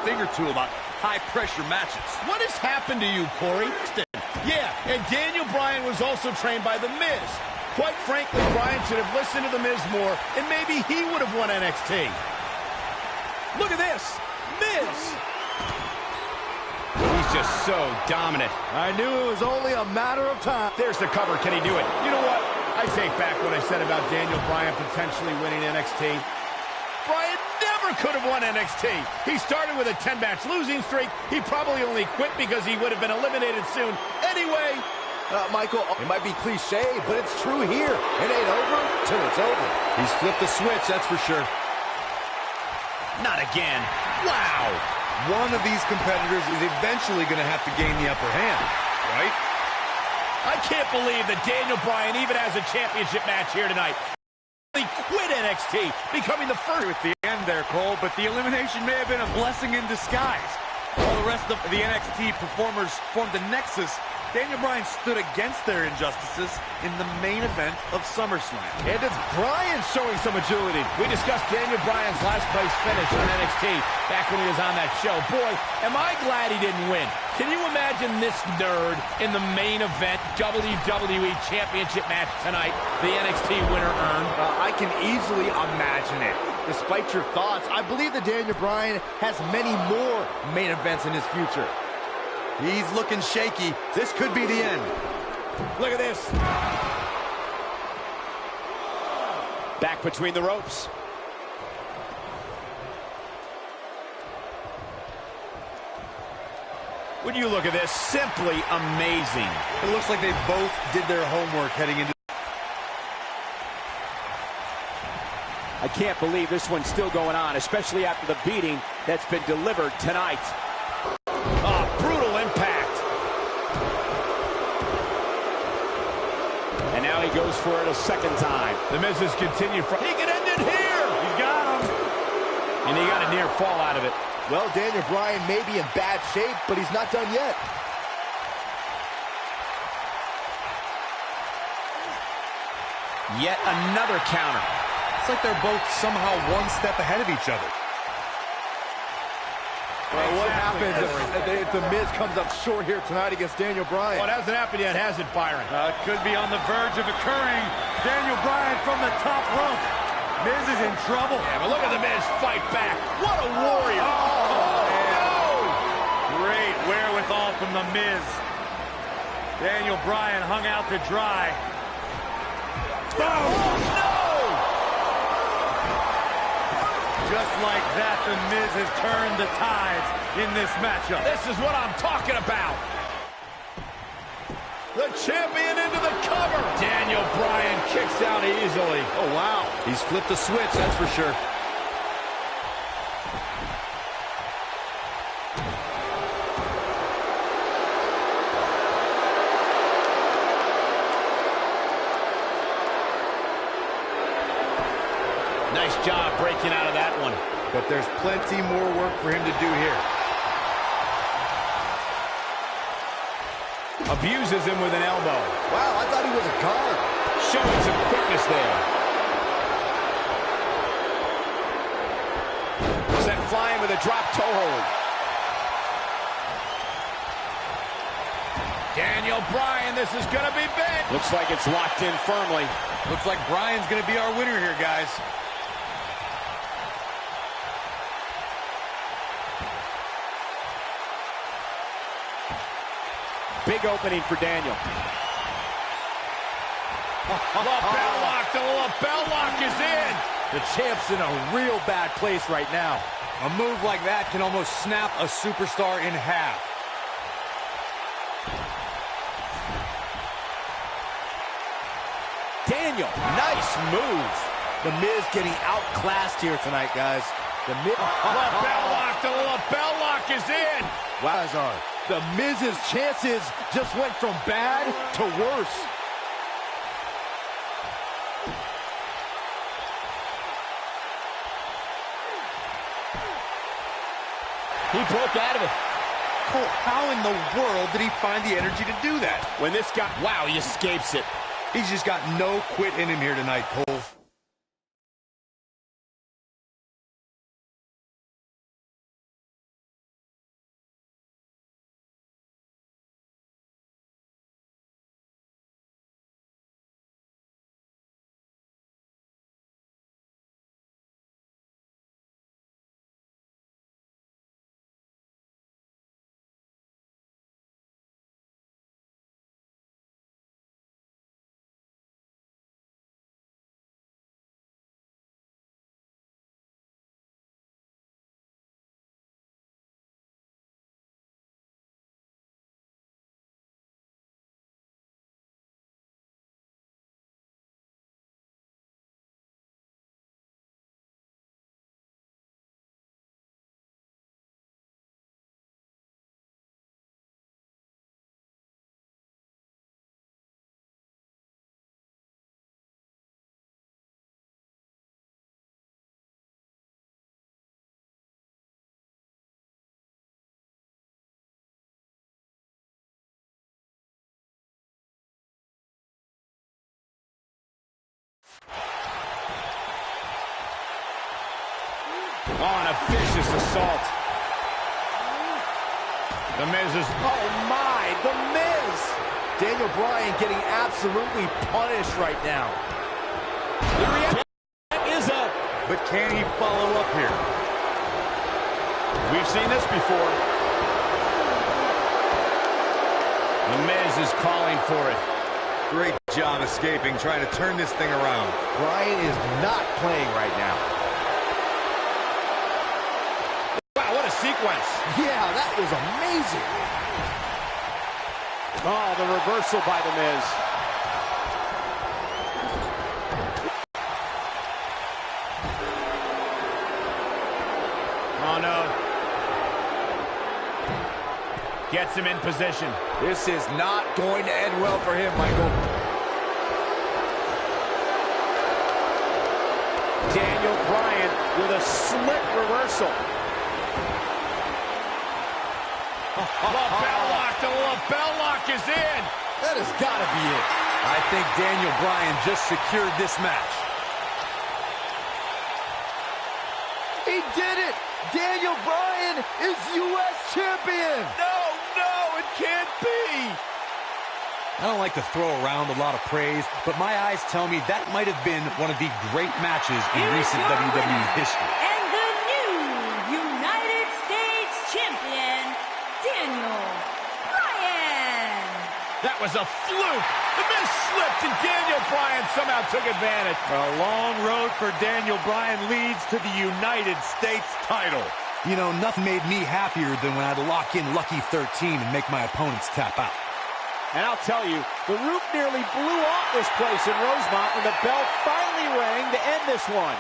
thing or two about high-pressure matches. What has happened to you, Corey? Yeah, and Daniel Bryan was also trained by The Miz. Quite frankly, Bryan should have listened to The Miz more, and maybe he would have won NXT. Look at this. Miz. He's just so dominant. I knew it was only a matter of time. There's the cover. Can he do it? You know what? I take back what I said about Daniel Bryan potentially winning NXT. Bryan never could have won NXT. He started with a 10-match losing streak. He probably only quit because he would have been eliminated soon. Anyway, Michael, it might be cliche, but it's true here. It ain't over till it's over. He's flipped the switch, that's for sure. not again. Wow. One of these competitors is eventually going to have to gain the upper hand, right? I can't believe that Daniel Bryan even has a championship match here tonight. He quit NXT, becoming the first. With the end there, Cole, but the elimination may have been a blessing in disguise. While the rest of the NXT performers formed a nexus, Daniel Bryan stood against their injustices in the main event of SummerSlam. And it's Bryan showing some agility. We discussed Daniel Bryan's last place finish on NXT back when he was on that show. Boy, am I glad he didn't win. Can you imagine this nerd in the main event WWE Championship match tonight the NXT winner earned? I can easily imagine it. Despite your thoughts, I believe that Daniel Bryan has many more main events in his future. He's looking shaky. This could be the end. Look at this. Back between the ropes. When you look at this, simply amazing. It looks like they both did their homework heading into... I can't believe this one's still going on, especially after the beating that's been delivered tonight. Oh, brutal impact. And now he goes for it a second time. The Miz has continued. He can end it here. He's got him. And he got a near fall out of it. Well, Daniel Bryan may be in bad shape, but he's not done yet. Yet another counter. It's like they're both somehow one step ahead of each other. Well, what happens if the Miz comes up short here tonight against Daniel Bryan? Well, it hasn't happened yet, has it, Byron? It could be on the verge of occurring. Daniel Bryan from the top rope. Miz is in trouble. Yeah, but look at the Miz fight back. What a warrior. Oh, no! Great wherewithal from the Miz. Daniel Bryan hung out to dry. Boom! Oh, no! Just like that, the Miz has turned the tides in this matchup. This is what I'm talking about. The champion into the cover. Daniel Bryan kicks out easily. Oh, wow. He's flipped the switch, that's for sure. Nice job breaking out of that one. But there's plenty more work for him to do here. Abuses him with an elbow. Wow, I thought he was a goner. Showing some quickness there. Sent flying with a drop toe hold. Daniel Bryan, this is going to be big. Looks like it's locked in firmly. Looks like Bryan's going to be our winner here, guys. Big opening for Daniel. Lapel lock, the lapel lock is in. The champ's in a real bad place right now. A move like that can almost snap a superstar in half. Daniel, Nice move. The Miz getting outclassed here tonight, guys. The Miz... Lapel lock, the lapel lock is in. Wowzar. The Miz's chances just went from bad to worse. He broke out of it. Cole, how in the world did he find the energy to do that? When this guy... Wow, he escapes it. He's just got no quit in him here tonight, Cole. On a vicious assault. The Miz is... Oh, my. The Miz. Daniel Bryan getting absolutely punished right now. The reaction is up. But can he follow up here? We've seen this before. The Miz is calling for it. Great job escaping, trying to turn this thing around. Bryan is not playing right now. Wow, what a sequence. Yeah, that was amazing. Oh, the reversal by the Miz. Oh, no. Gets him in position. This is not going to end well for him, Michael. Daniel Bryan with a slick reversal. Lapel lock. The lapel lock is in. That has got to be it. I think Daniel Bryan just secured this match. He did it! Daniel Bryan is U.S. champion! No, it can't be. I don't like to throw around a lot of praise, but my eyes tell me that might have been one of the great matches in recent WWE history. And the new United States champion, Daniel Bryan. That was a fluke. The Miz slipped and Daniel Bryan somehow took advantage. A long road for Daniel Bryan leads to the United States title. You know, nothing made me happier than when I'd lock in Lucky 13 and make my opponents tap out. And I'll tell you, the roof nearly blew off this place in Rosemont when the bell finally rang to end this one.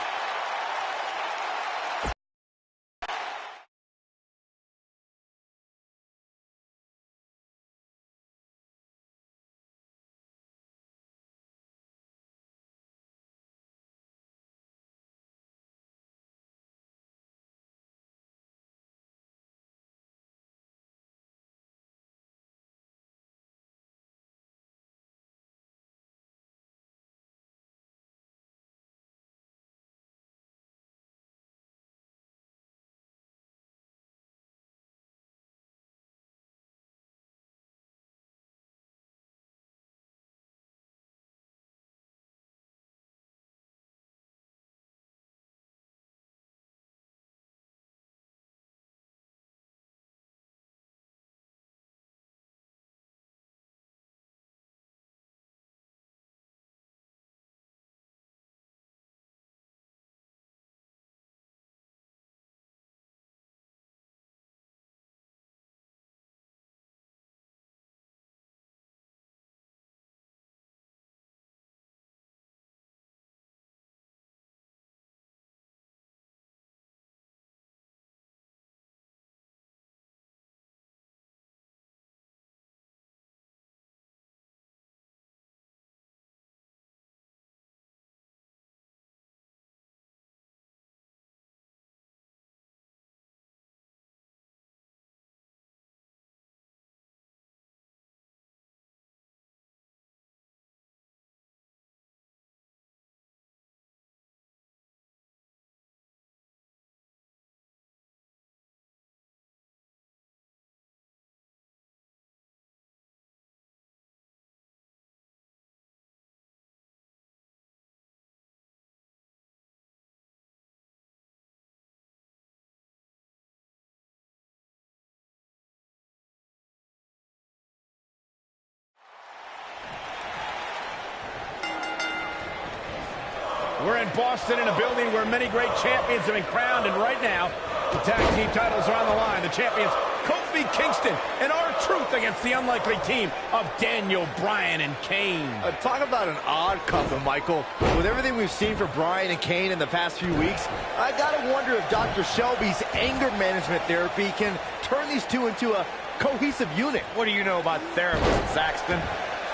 We're in Boston in a building where many great champions have been crowned, and right now, the tag team titles are on the line. The champions, Kofi Kingston and R-Truth against the unlikely team of Daniel Bryan and Kane. Talk about an odd couple, Michael. With everything we've seen from Bryan and Kane in the past few weeks, I gotta wonder if Dr. Shelby's anger management therapy can turn these two into a cohesive unit. What do you know about therapists, Saxton?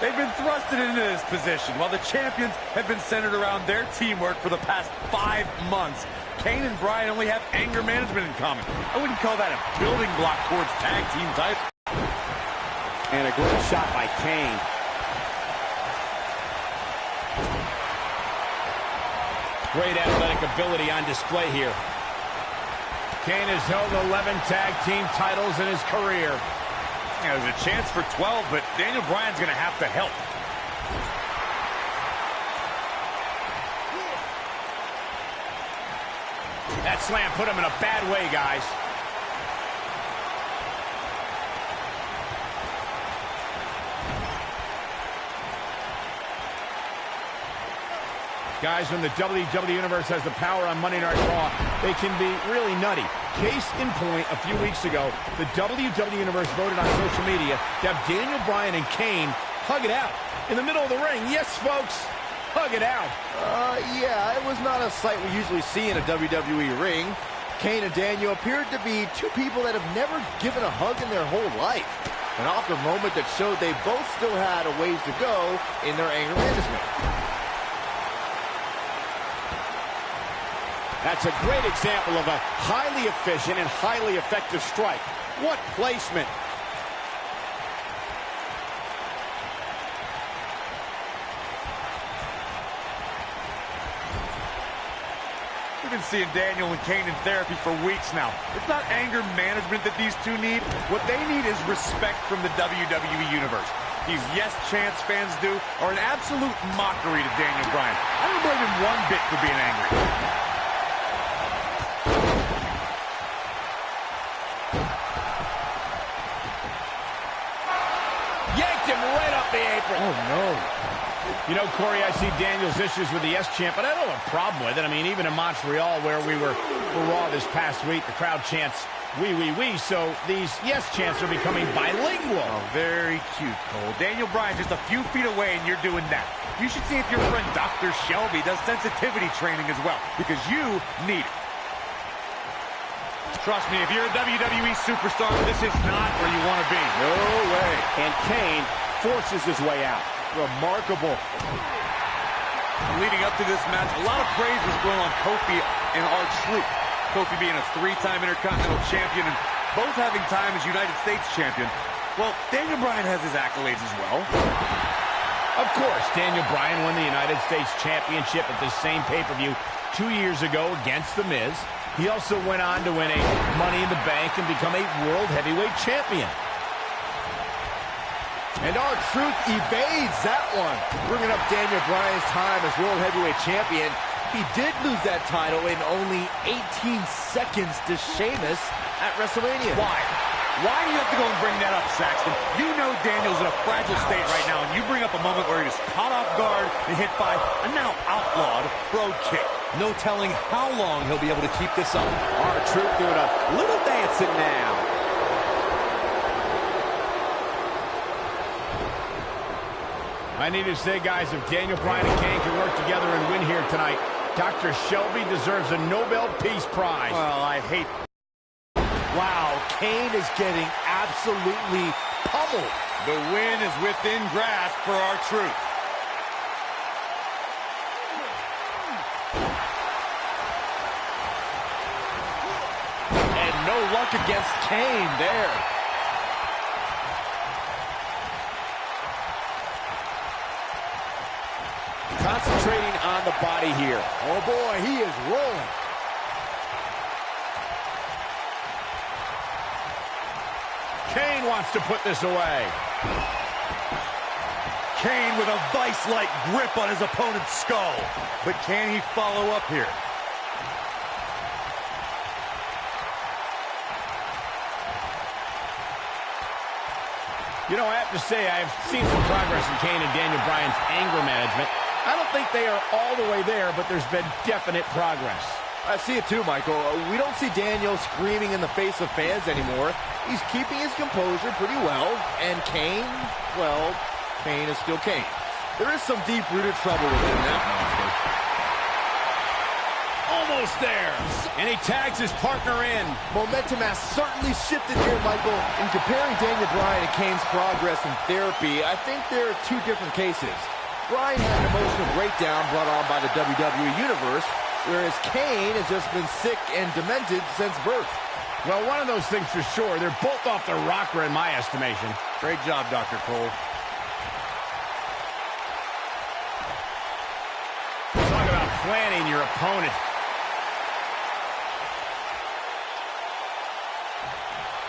They've been thrusted into this position while the champions have been centered around their teamwork for the past 5 months. Kane and Bryan only have anger management in common. I wouldn't call that a building block towards tag team titles. And a great shot by Kane. Great athletic ability on display here. Kane has held 11 tag team titles in his career. Yeah, there's a chance for 12, but Daniel Bryan's going to have to help. That slam put him in a bad way, guys. Guys, when the WWE Universe has the power on Monday Night Raw, they can be really nutty. Case in point, a few weeks ago, the WWE Universe voted on social media to have Daniel Bryan and Kane hug it out in the middle of the ring. Yes, folks, hug it out. Yeah, it was not a sight we usually see in a WWE ring. Kane and Daniel appeared to be two people that have never given a hug in their whole life. An awkward moment that showed they both still had a ways to go in their anger management. That's a great example of a highly efficient and highly effective strike. What placement. We've been seeing Daniel and Kane in therapy for weeks now. It's not anger management that these two need. What they need is respect from the WWE Universe. These yes chance fans do are an absolute mockery to Daniel Bryan. I don't blame him one bit for being angry. Oh, no. You know, Corey, I see Daniel's issues with the yes chant, but I don't have a problem with it. I mean, even in Montreal, where we were for Raw this past week, the crowd chants, "We, we," so these yes chants are becoming bilingual. Oh, very cute, Cole. Daniel Bryan's just a few feet away, and you're doing that. You should see if your friend Dr. Shelby does sensitivity training as well, because you need it. Trust me, if you're a WWE superstar, this is not where you want to be. No way. And Kane forces his way out. Remarkable. Leading up to this match, a lot of praise was thrown on Kofi and R-Truth. Kofi being a three-time Intercontinental Champion and both having time as United States Champion. Well, Daniel Bryan has his accolades as well. Of course, Daniel Bryan won the United States Championship at this same pay-per-view 2 years ago against The Miz. He also went on to win a Money in the Bank and become a World Heavyweight Champion. And R-Truth evades that one, bringing up Daniel Bryan's time as World Heavyweight Champion. He did lose that title in only 18 seconds to Sheamus at WrestleMania. Why? Why do you have to go and bring that up, Saxton? You know Daniel's in a fragile state right now, and you bring up a moment where he was caught off guard and hit by a now outlawed Brogue Kick. No telling how long he'll be able to keep this up. R-Truth doing a little dancing now. I need to say, guys, if Daniel Bryan and Kane can work together and win here tonight, Dr. Shelby deserves a Nobel Peace Prize. Well, I hate... Wow, Kane is getting absolutely pummeled. The win is within grasp for R-Truth. And no luck against Kane there. Concentrating on the body here. Oh boy, he is rolling. Kane wants to put this away. Kane with a vice-like grip on his opponent's skull. But can he follow up here? You know, I have to say, I've seen some progress in Kane and Daniel Bryan's anger management. I don't think they are all the way there, but there's been definite progress. I see it too, Michael. We don't see Daniel screaming in the face of fans anymore. He's keeping his composure pretty well. And Kane, well, Kane is still Kane. There is some deep-rooted trouble within that monster. Almost there. And he tags his partner in. Momentum has certainly shifted here, Michael. In comparing Daniel Bryan and Kane's progress in therapy, I think there are two different cases. Bryan had an emotional breakdown brought on by the WWE Universe, whereas Kane has just been sick and demented since birth. Well, one of those things for sure. They're both off their rocker in my estimation. Great job, Dr. Cole. Talk about planning your opponent.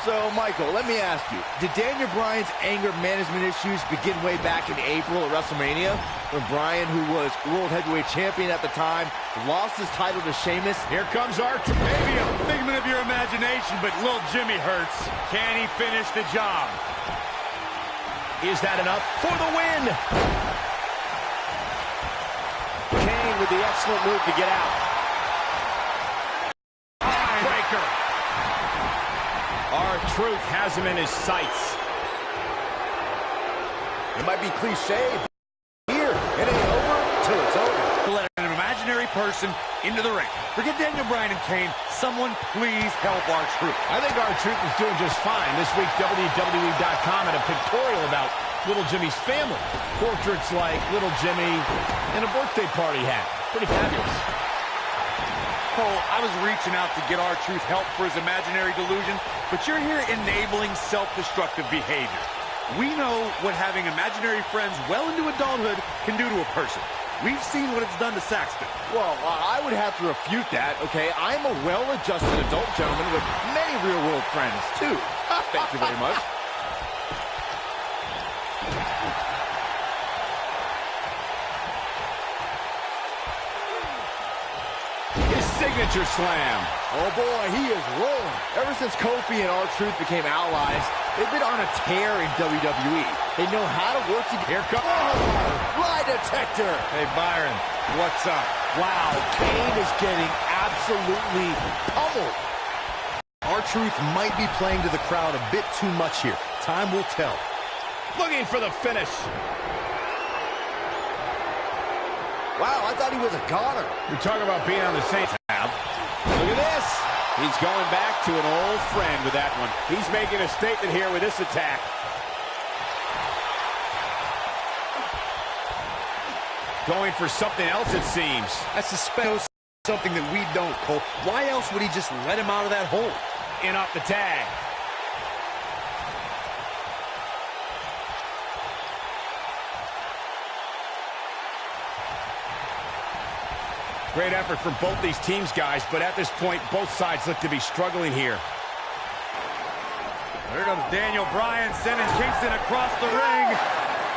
So, Michael, let me ask you, did Daniel Bryan's anger management issues begin way back in April at WrestleMania, when Bryan, who was World Heavyweight Champion at the time, lost his title to Sheamus? Here comes Archer. Maybe a figment of your imagination, but little Jimmy hurts. Can he finish the job? Is that enough for the win? Kane with the excellent move to get out. Breaker. R-Truth has him in his sights. It might be cliche. Here, it ain't over till it's over. To let an imaginary person into the ring. Forget Daniel Bryan and Kane. Someone please help R-Truth. I think R-Truth is doing just fine. This week, WWE2K19 had a pictorial about Little Jimmy's family. Portraits like Little Jimmy and a birthday party hat. Pretty fabulous. Cole, I was reaching out to get R-Truth help for his imaginary delusion, but you're here enabling self-destructive behavior. We know what having imaginary friends well into adulthood can do to a person. We've seen what it's done to Saxton. Well, I would have to refute that, okay? I'm a well-adjusted adult gentleman with many real-world friends, too. Thank you very much. Signature slam. Oh boy, he is rolling. Ever since Kofi and R-Truth became allies, they've been on a tear in WWE. They know how to work together. Here comes... Oh, lie detector. Hey, Byron, what's up? Wow, Kane is getting absolutely pummeled. R-Truth might be playing to the crowd a bit too much here. Time will tell. Looking for the finish. Wow, I thought he was a goner. You're talking about being on the same tab. Look at this. He's going back to an old friend with that one. He's making a statement here with this attack. Going for something else, it seems. I suspect something that we don't, Cole. Why else would he just let him out of that hole? In off the tag. Great effort from both these teams, guys, but at this point, both sides look to be struggling here. There comes Daniel Bryan sending Kingston across the ring.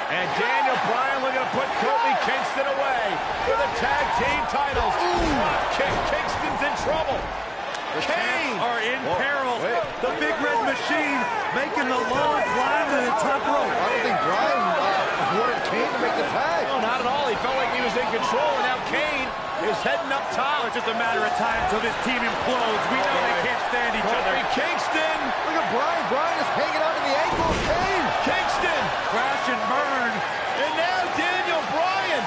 And Daniel Bryan looking to put Kofi Kingston away for the tag team titles. Ooh, Kingston's in trouble. The Kane Champs are in peril. Wait. The Big Red Machine making the long climb to the top rope. I don't think Bryan wanted Kane to make the tag. No, not at all. He felt like he was in control, and now Kane is heading up top. It's just a matter of time until this team implodes. We know they can't stand each other. Kofi Kingston. Look at Bryan. Bryan is hanging on to the ankle of Kane. Kingston. Crash and burn. And now Daniel Bryan.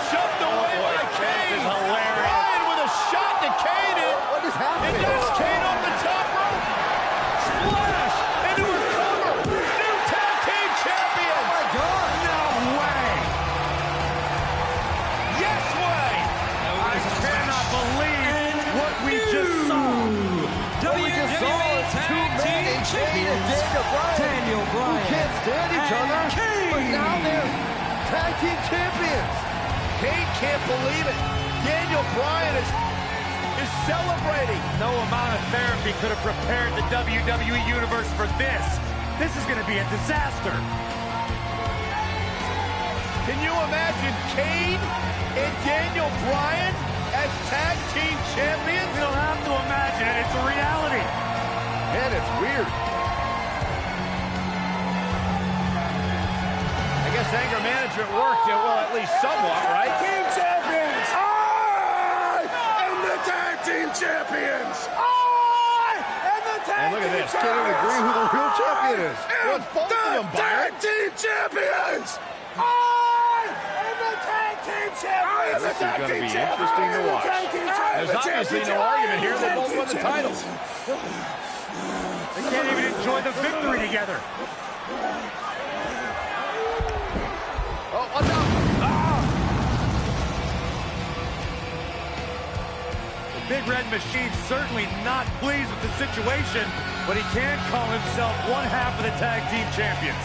Shoved away by Kane. This is hilarious. Bryan with a shot to Kane. What is happening? And that's Kane off the top rope. Splash into a cover. New tag team champion. Oh, my God. No way. Yes way. I cannot believe what we just saw. What we just saw is two men in Kane and Daniel Bryan. Who can't stand each other, but now they're tag team champions. Kane can't believe it. Daniel Bryan is celebrating. No amount of therapy could have prepared the WWE Universe for this. This is going to be a disaster. Can you imagine Kane and Daniel Bryan as tag team champions? We don't have to imagine it. It's a reality. Man, it's weird. I guess anger management worked, well, at least somewhat, right? Team champions! I am the tag team champions! I am the tag And look at team this. Can't even agree who the real champion is. Well, it's both of them, tag Byron. team champions! I am the tag team champions! This is going to be interesting to watch. There's obviously no argument here. They both won the titles. They can't even enjoy the victory together. Oh, watch out. The Big Red Machine's certainly not pleased with the situation, but he can call himself one half of the tag team champions.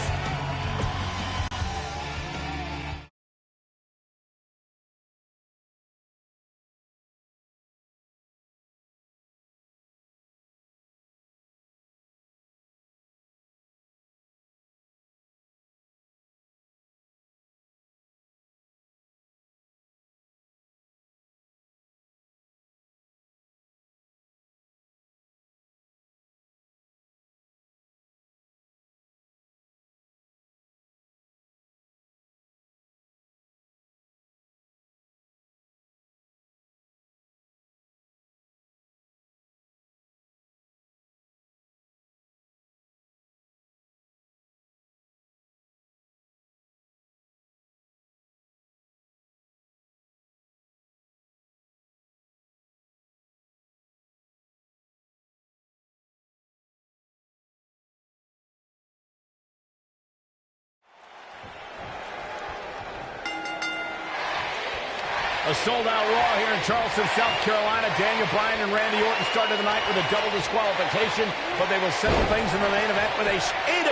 A sold-out Raw here in Charleston, South Carolina. Daniel Bryan and Randy Orton started the night with a double disqualification, but they will settle things in the main event with a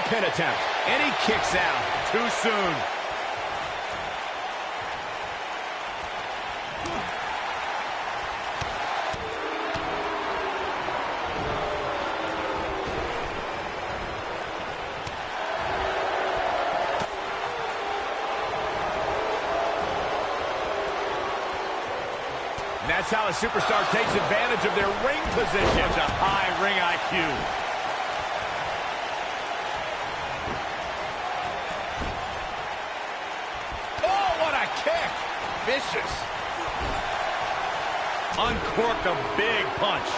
pin attempt. And he kicks out. Too soon. That's how a superstar takes advantage of their ring position. Such a high ring IQ. Oh, what a kick! Vicious. Uncorked a big punch.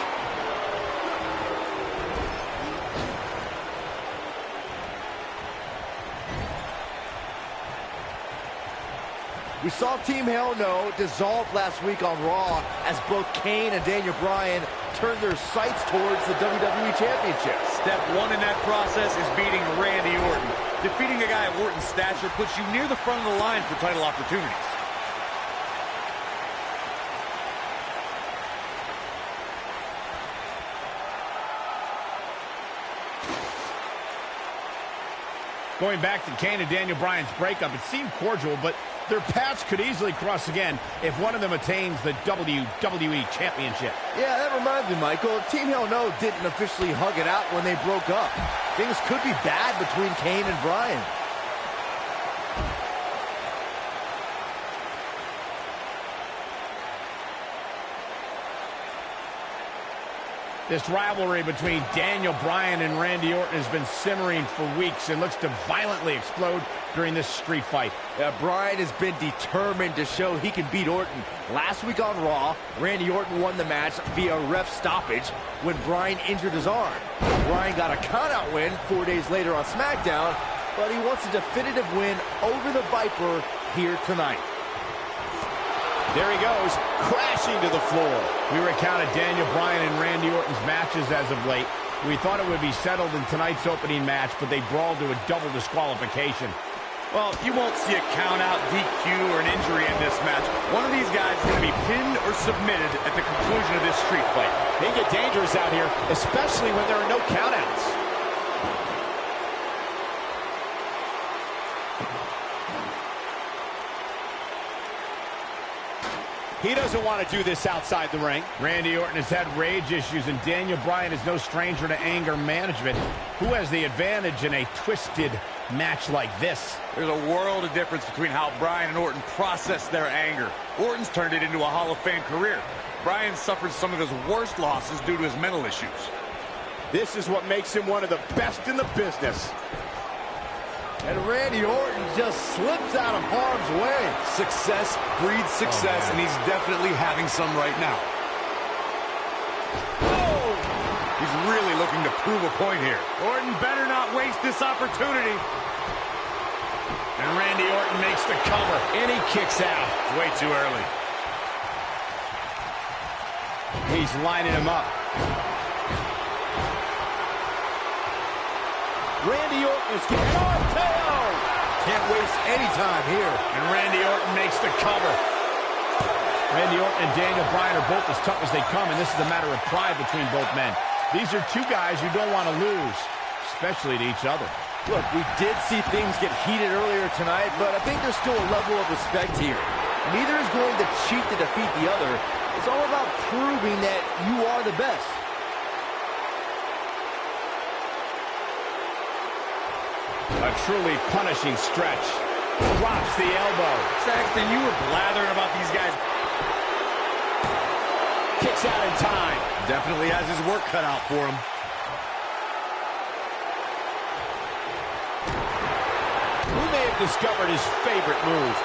We saw Team Hell No dissolve last week on Raw as both Kane and Daniel Bryan turned their sights towards the WWE Championship. Step one in that process is beating Randy Orton. Defeating a guy of Orton's stature puts you near the front of the line for title opportunities. Going back to Kane and Daniel Bryan's breakup, it seemed cordial, but their paths could easily cross again if one of them attains the WWE Championship. Yeah, that reminds me, Michael. Team Hell No didn't officially hug it out when they broke up. Things could be bad between Kane and Bryan. This rivalry between Daniel Bryan and Randy Orton has been simmering for weeks and looks to violently explode during this street fight. Bryan has been determined to show he can beat Orton. Last week on Raw, Randy Orton won the match via ref stoppage when Bryan injured his arm. Bryan got a countout win 4 days later on SmackDown, but he wants a definitive win over the Viper here tonight. There he goes, crashing to the floor. We recounted Daniel Bryan and Randy Orton's matches as of late. We thought it would be settled in tonight's opening match, but they brawled to a double disqualification. Well, you won't see a count-out, DQ, or an injury in this match. One of these guys is going to be pinned or submitted at the conclusion of this street fight. They get dangerous out here, especially when there are no countouts. He doesn't want to do this outside the ring. Randy Orton has had rage issues, and Daniel Bryan is no stranger to anger management. Who has the advantage in a twisted match like this? There's a world of difference between how Bryan and Orton process their anger. Orton's turned it into a Hall of Fame career. Bryan suffered some of his worst losses due to his mental issues. This is what makes him one of the best in the business. And Randy Orton just slips out of harm's way. Success breeds success, and he's definitely having some right now. Oh! He's really looking to prove a point here. Orton better not waste this opportunity. And Randy Orton makes the cover. And he kicks out. It's way too early. He's lining him up. Randy Orton is getting an RKO. Can't waste any time here. And Randy Orton makes the cover. Randy Orton and Daniel Bryan are both as tough as they come, and this is a matter of pride between both men. These are two guys you don't want to lose, especially to each other. Look, we did see things get heated earlier tonight, but I think there's still a level of respect here. Neither is going to cheat to defeat the other. It's all about proving that you are the best. A truly punishing stretch. Drops the elbow. Saxton, you were blathering about these guys. Kicks out in time. Definitely has his work cut out for him. Who may have discovered his favorite move?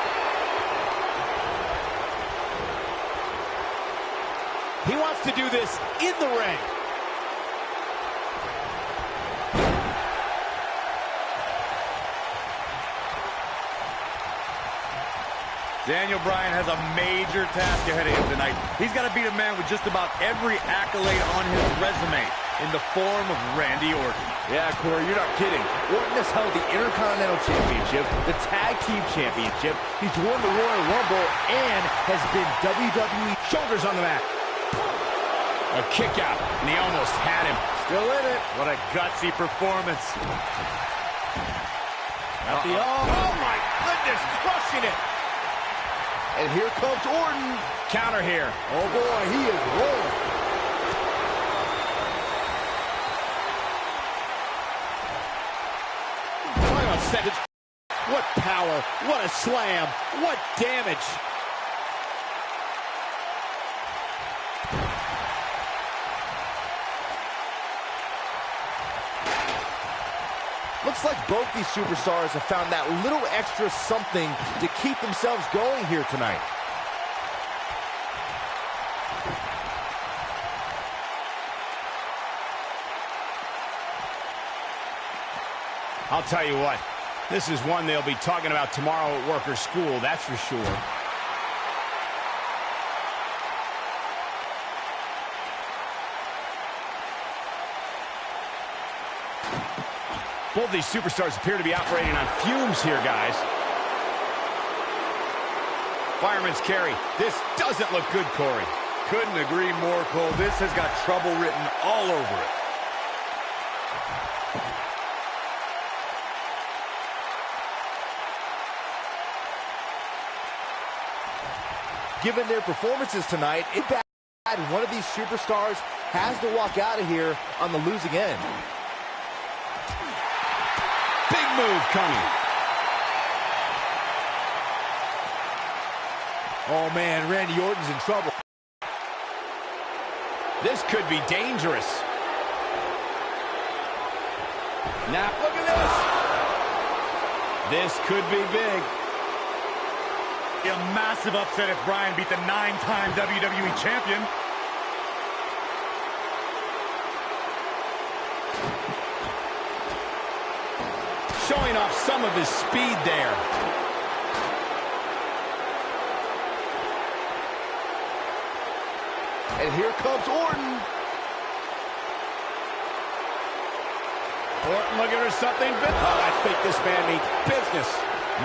He wants to do this in the ring. Daniel Bryan has a major task ahead of him tonight. He's got to beat a man with just about every accolade on his resume in the form of Randy Orton. Yeah, Corey, you're not kidding. Orton has held the Intercontinental Championship, the Tag Team Championship. He's won the Royal Rumble and has been WWE. Shoulders on the mat. A kick out, and he almost had him. Still in it. What a gutsy performance. Oh, my goodness, crushing it. And here comes Orton. Counter here. Oh, boy, he is rolling. What power, what a slam, what damage. Looks like both these superstars have found that little extra something to keep themselves going here tonight. I'll tell you what, this is one they'll be talking about tomorrow at work or school, that's for sure. Both these superstars appear to be operating on fumes here, guys. Fireman's carry. This doesn't look good, Corey. Couldn't agree more, Cole. This has got trouble written all over it. Given their performances tonight, it's bad one of these superstars has to walk out of here on the losing end. Big move coming. Oh, man, Randy Orton's in trouble. This could be dangerous. Now, look at this. This could be big. A massive upset if Bryan beat the 9-time WWE champion. Showing off some of his speed there. And here comes Orton. Orton looking for something big. Oh, I think this man means business.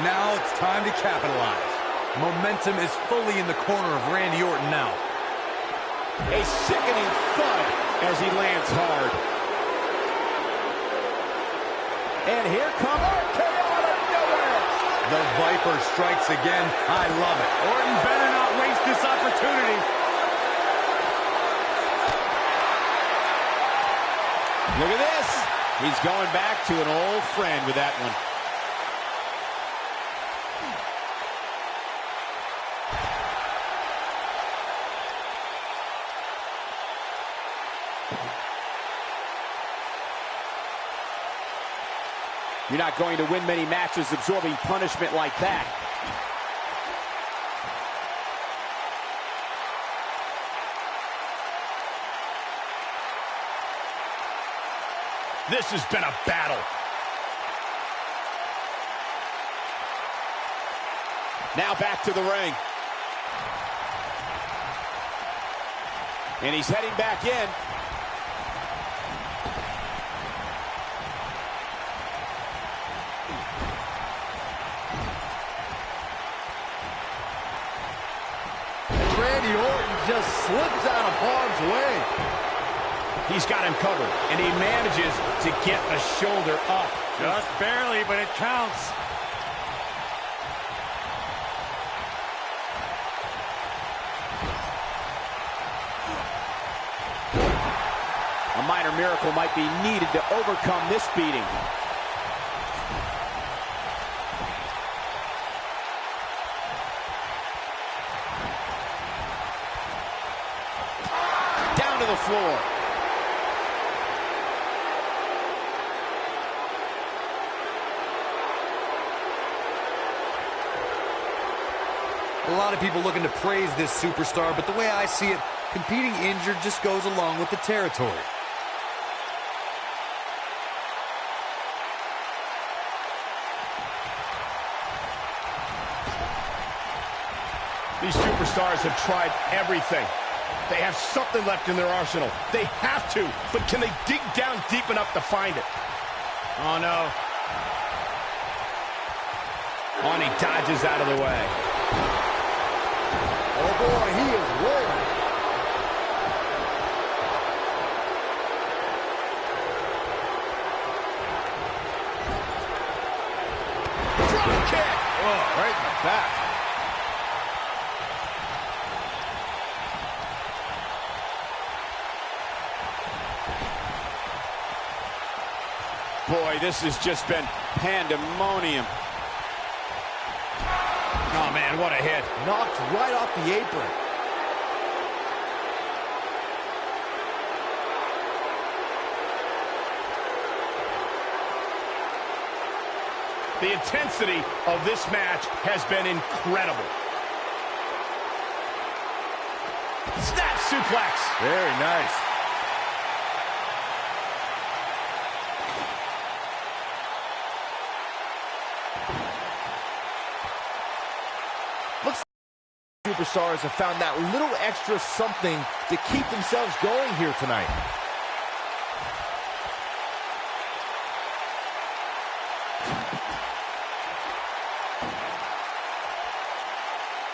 Now it's time to capitalize. Momentum is fully in the corner of Randy Orton now. A sickening thud as he lands hard. And here comes RKO out of nowhere. The Viper strikes again. I love it. Orton better not waste this opportunity. Look at this. He's going back to an old friend with that one. You're not going to win many matches absorbing punishment like that. This has been a battle. Now back to the ring. And he's heading back in. Randy Orton just slips out of harm's way. He's got him covered, and he manages to get the shoulder up. Just barely, but it counts. A minor miracle might be needed to overcome this beating. Down to the floor. A lot of people looking to praise this superstar, but the way I see it, competing injured just goes along with the territory. These superstars have tried everything. They have something left in their arsenal. They have to, but can they dig down deep enough to find it? Oh, no. Oh, and he dodges out of the way. Oh, boy, he is rolling. Drop kick! Oh, right in the back. Boy, this has just been pandemonium. Oh, man, what a hit. Knocked right off the apron. The intensity of this match has been incredible. Snap suplex. Very nice. Looks like superstars have found that little extra something to keep themselves going here tonight.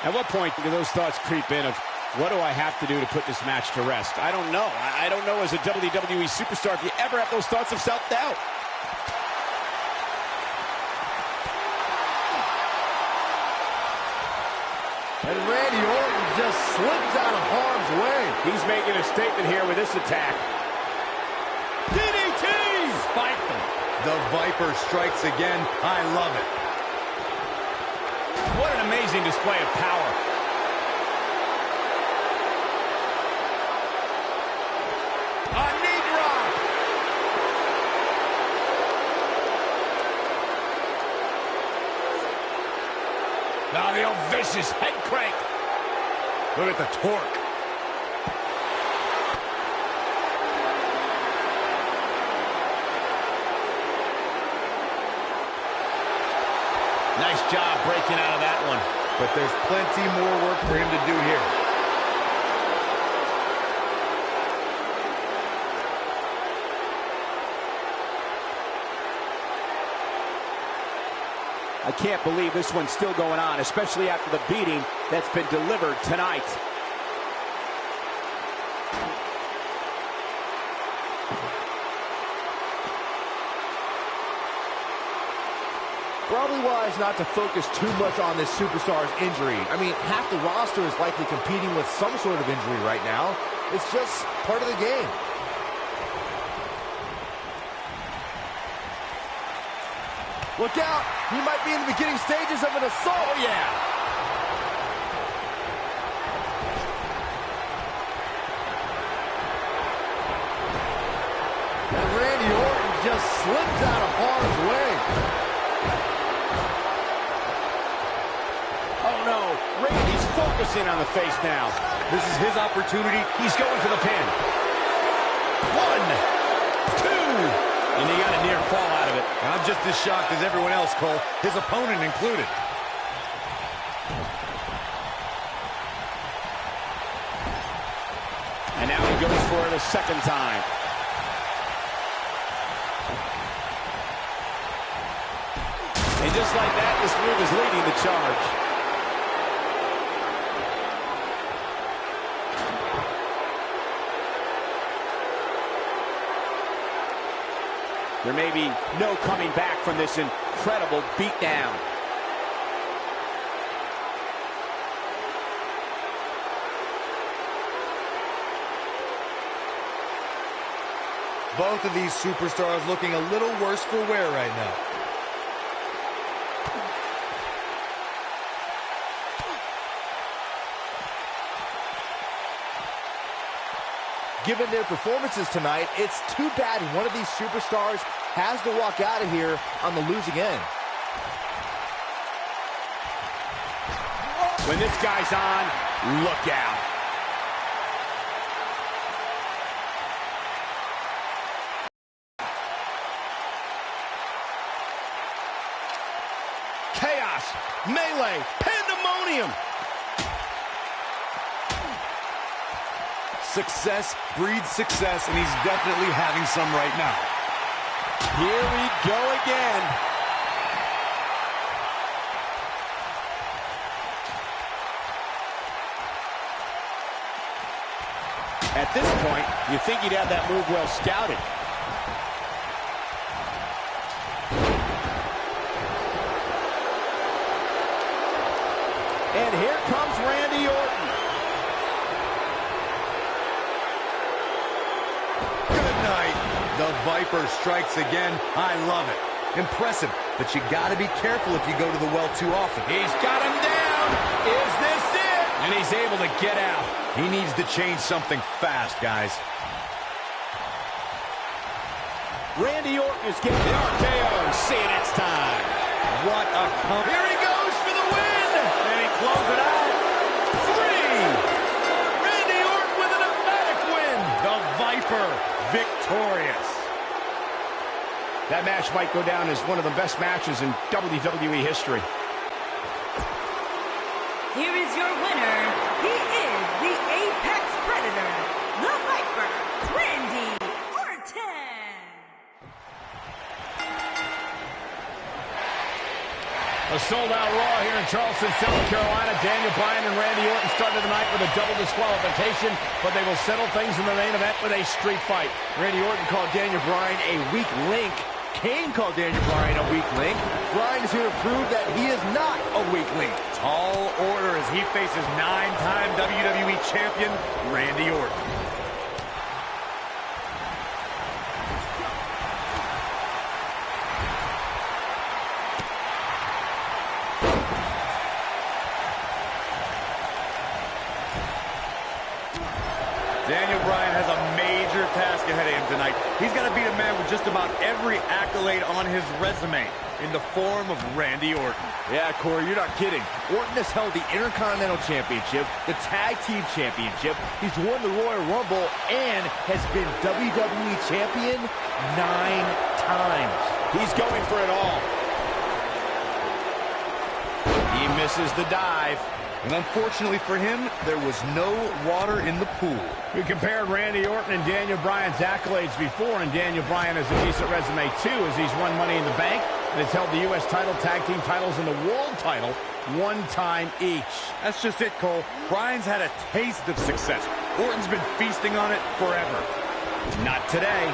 At what point do those thoughts creep in of, what do I have to do to put this match to rest? I don't know. I don't know as a WWE superstar if you ever have those thoughts of self-doubt. And Randy Orton just slips out of harm's way. He's making a statement here with this attack. DDT! Spike them. The Viper strikes again. I love it. What an amazing display of power. A knee drop. Now the old vicious head crank. Look at the torque. Nice job breaking out of that one. But there's plenty more work for him to do here. I can't believe this one's still going on, especially after the beating that's been delivered tonight. Probably wise not to focus too much on this superstar's injury. I mean, half the roster is likely competing with some sort of injury right now. It's just part of the game. Look out! He might be in the beginning stages of an assault. Oh, yeah. And Randy Orton just slips out of harm's way. Oh no, Randy's focusing on the face now. This is his opportunity. He's going for the pin. 1, 2. And he got a near fall out of it. I'm just as shocked as everyone else, Cole, his opponent included. And now he goes for it a second time. And just like that, this move is leading the charge. There may be no coming back from this incredible beatdown. Both of these superstars looking a little worse for wear right now. Given their performances tonight, it's too bad one of these superstars has to walk out of here on the losing end. When this guy's on, look out. Chaos, melee, pandemonium. Success breeds success, and he's definitely having some right now. Here we go again. At this point, you think he'd have that move well scouted. And here comes Randy Orton. Good night. The Viper strikes again. I love it. Impressive, but you got to be careful if you go to the well too often. He's got him down. Is this it? And he's able to get out. He needs to change something fast, guys. Randy Orton is getting the RKO. See it, it's time. What a pump. Here he goes for the win. And he closed it out. 3. Randy Orton with an emphatic win. The Viper victorious. That match might go down as one of the best matches in WWE history. Here is your winner. He is the Apex Predator, the Viper, Randy Orton. A sold-out Raw here in Charleston, South Carolina. Daniel Bryan and Randy Orton started the night with a double disqualification, but they will settle things in the main event with a street fight. Randy Orton called Daniel Bryan a weak link. Kane called Daniel Bryan a weak link. Bryan is here to prove that he is not a weak link. Tall order as he faces 9-time WWE champion Randy Orton. Daniel Bryan has a major task ahead of him tonight. He's got to beat a man with just about every accolade on his resume in the form of Randy Orton. Yeah, Corey, you're not kidding. Orton has held the Intercontinental Championship, the Tag Team Championship. He's won the Royal Rumble and has been WWE Champion 9 times. He's going for it all. He misses the dive. And unfortunately for him, there was no water in the pool. We compared Randy Orton and Daniel Bryan's accolades before, and Daniel Bryan has a decent resume too, as he's won Money in the Bank and has held the U.S. title, tag team titles, and the world title one time each. That's just it, Cole. Bryan's had a taste of success. Orton's been feasting on it forever. Not today.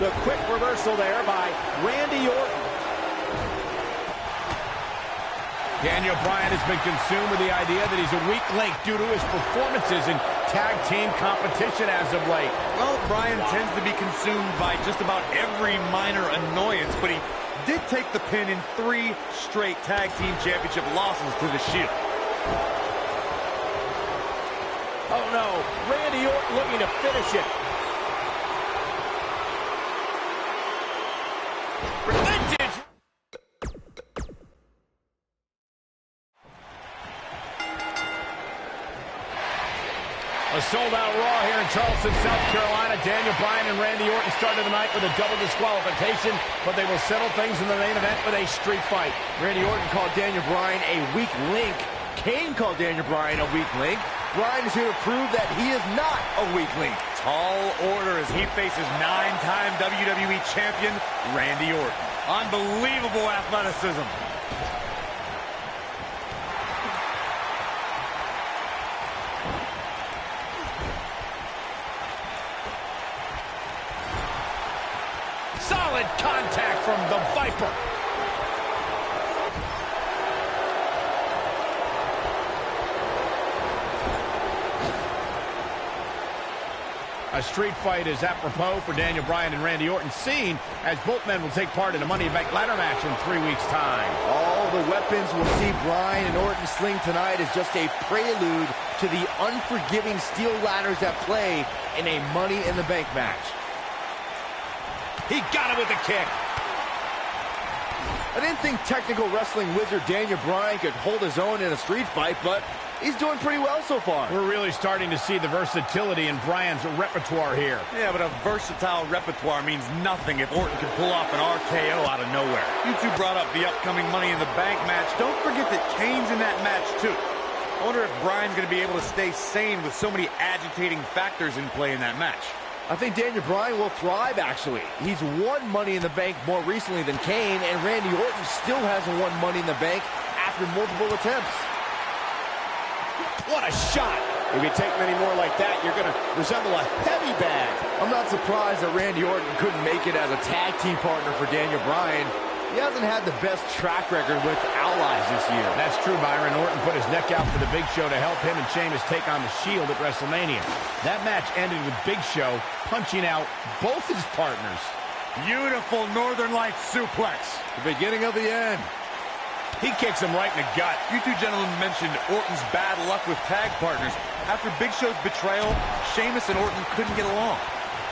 The quick reversal there by Randy Orton. Daniel Bryan has been consumed with the idea that he's a weak link due to his performances in tag team competition as of late. Well, Bryan tends to be consumed by just about every minor annoyance, but he did take the pin in 3 straight tag team championship losses to the Shield. Oh no, Randy Orton looking to finish it. Vintage. A sold-out Raw here in Charleston, South Carolina. Daniel Bryan and Randy Orton started the night with a double disqualification, but they will settle things in the main event with a street fight. Randy Orton called Daniel Bryan a weak link. Kane called Daniel Bryan a weak link. Bryan is here to prove that he is not a weak link. Tall order as he faces 9-time WWE champion Randy Orton. Unbelievable athleticism. Solid contact from the Viper. A street fight is apropos for Daniel Bryan and Randy Orton, seen as both men will take part in a Money in the Bank ladder match in 3 weeks' time. All the weapons we'll see Bryan and Orton sling tonight is just a prelude to the unforgiving steel ladders at play in a Money in the Bank match. He got it with a kick. I didn't think technical wrestling wizard Daniel Bryan could hold his own in a street fight, but he's doing pretty well so far. We're really starting to see the versatility in Bryan's repertoire here. Yeah, but a versatile repertoire means nothing if Orton can pull off an RKO out of nowhere. You two brought up the upcoming Money in the Bank match. Don't forget that Kane's in that match, too. I wonder if Bryan's going to be able to stay sane with so many agitating factors in play in that match. I think Daniel Bryan will thrive, actually. He's won Money in the Bank more recently than Kane, and Randy Orton still hasn't won Money in the Bank after multiple attempts. What a shot! If you take many more like that, you're going to resemble a heavy bag. I'm not surprised that Randy Orton couldn't make it as a tag team partner for Daniel Bryan. He hasn't had the best track record with allies this year. That's true, Byron. Orton put his neck out for the Big Show to help him and Sheamus take on the Shield at WrestleMania. That match ended with Big Show punching out both his partners. Beautiful Northern Lights suplex. The beginning of the end. He kicks him right in the gut. You two gentlemen mentioned Orton's bad luck with tag partners. After Big Show's betrayal, Sheamus and Orton couldn't get along.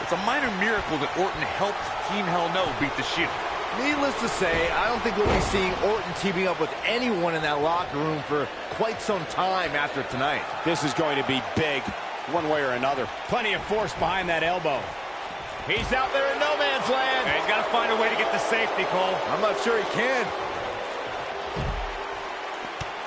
It's a minor miracle that Orton helped Team Hell No beat the Shield. Needless to say, I don't think we'll be seeing Orton teaming up with anyone in that locker room for quite some time after tonight. This is going to be big, one way or another. Plenty of force behind that elbow. He's out there in no man's land. And he's got to find a way to get to safety, Cole. I'm not sure he can.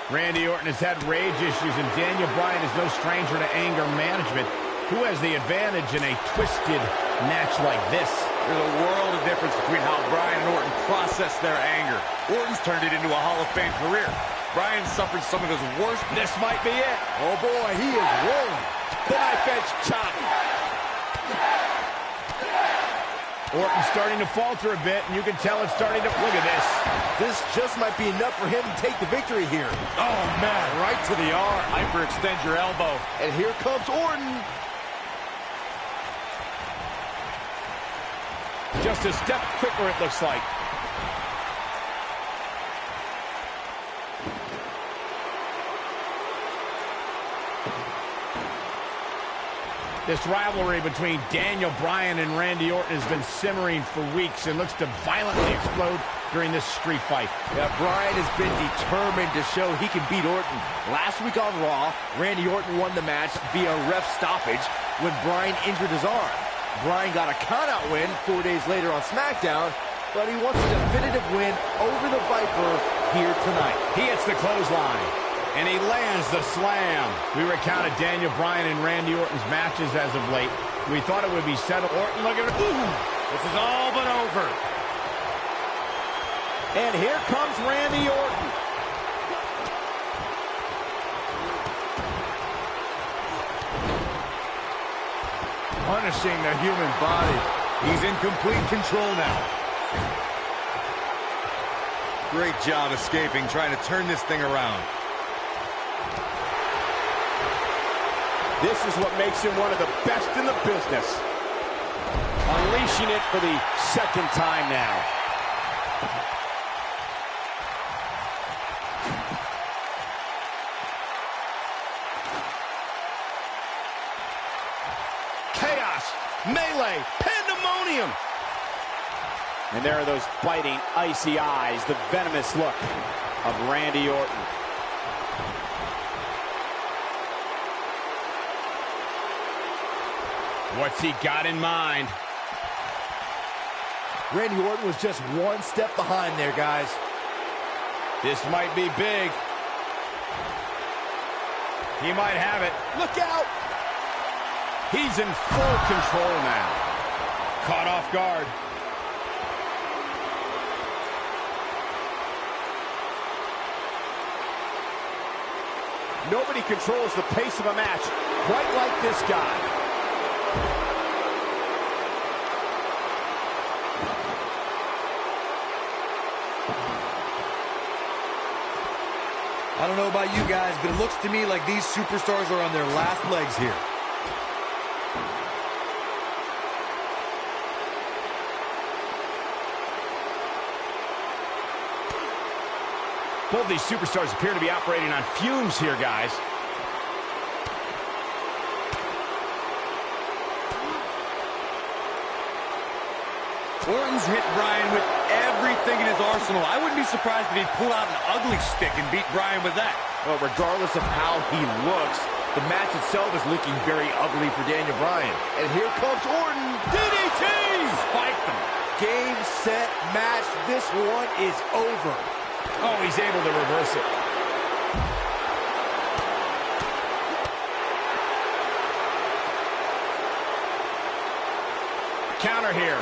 Randy Orton has had rage issues, and Daniel Bryan is no stranger to anger management. Who has the advantage in a twisted match like this? There's a world of difference between how Bryan and Orton process their anger. Orton's turned it into a Hall of Fame career. Bryan suffered some of his worst. This might be it. Oh boy, he is rolling. The knife edge chop. Orton's starting to falter a bit, and you can tell it's starting to... Look at this. This just might be enough for him to take the victory here. Oh, man, right to the arm. Hyperextend your elbow. And here comes Orton. Just a step quicker, it looks like. This rivalry between Daniel Bryan and Randy Orton has been simmering for weeks and looks to violently explode during this street fight. Yeah, Bryan has been determined to show he can beat Orton. Last week on Raw, Randy Orton won the match via ref stoppage when Bryan injured his arm. Bryan got a countout win 4 days later on SmackDown, but he wants a definitive win over the Viper here tonight. He hits the clothesline, and he lands the slam. We recounted Daniel Bryan and Randy Orton's matches as of late. We thought it would be settled. Orton, look at it. Ooh, this is all but over. And here comes Randy Orton. Punishing the human body. He's in complete control now. Great job escaping, trying to turn this thing around. This is what makes him one of the best in the business. Unleashing it for the second time now. chaos, melee, pandemonium. And there are those biting, icy eyes, the venomous look of Randy Orton. What's he got in mind? Randy Orton was just one step behind there, guys. This might be big. He might have it. Look out! He's in full control now. Caught off guard. Nobody controls the pace of a match quite like this guy. I don't know about you guys, but it looks to me like these superstars are on their last legs here. Both these superstars appear to be operating on fumes here, guys. Orton's hit Bryan with everything in his arsenal. I wouldn't be surprised if he pulled out an ugly stick and beat Bryan with that. Well, regardless of how he looks, the match itself is looking very ugly for Daniel Bryan. And here comes Orton. DDT! Spiked him. Game, set, match. This one is over. Oh, he's able to reverse it. counter here.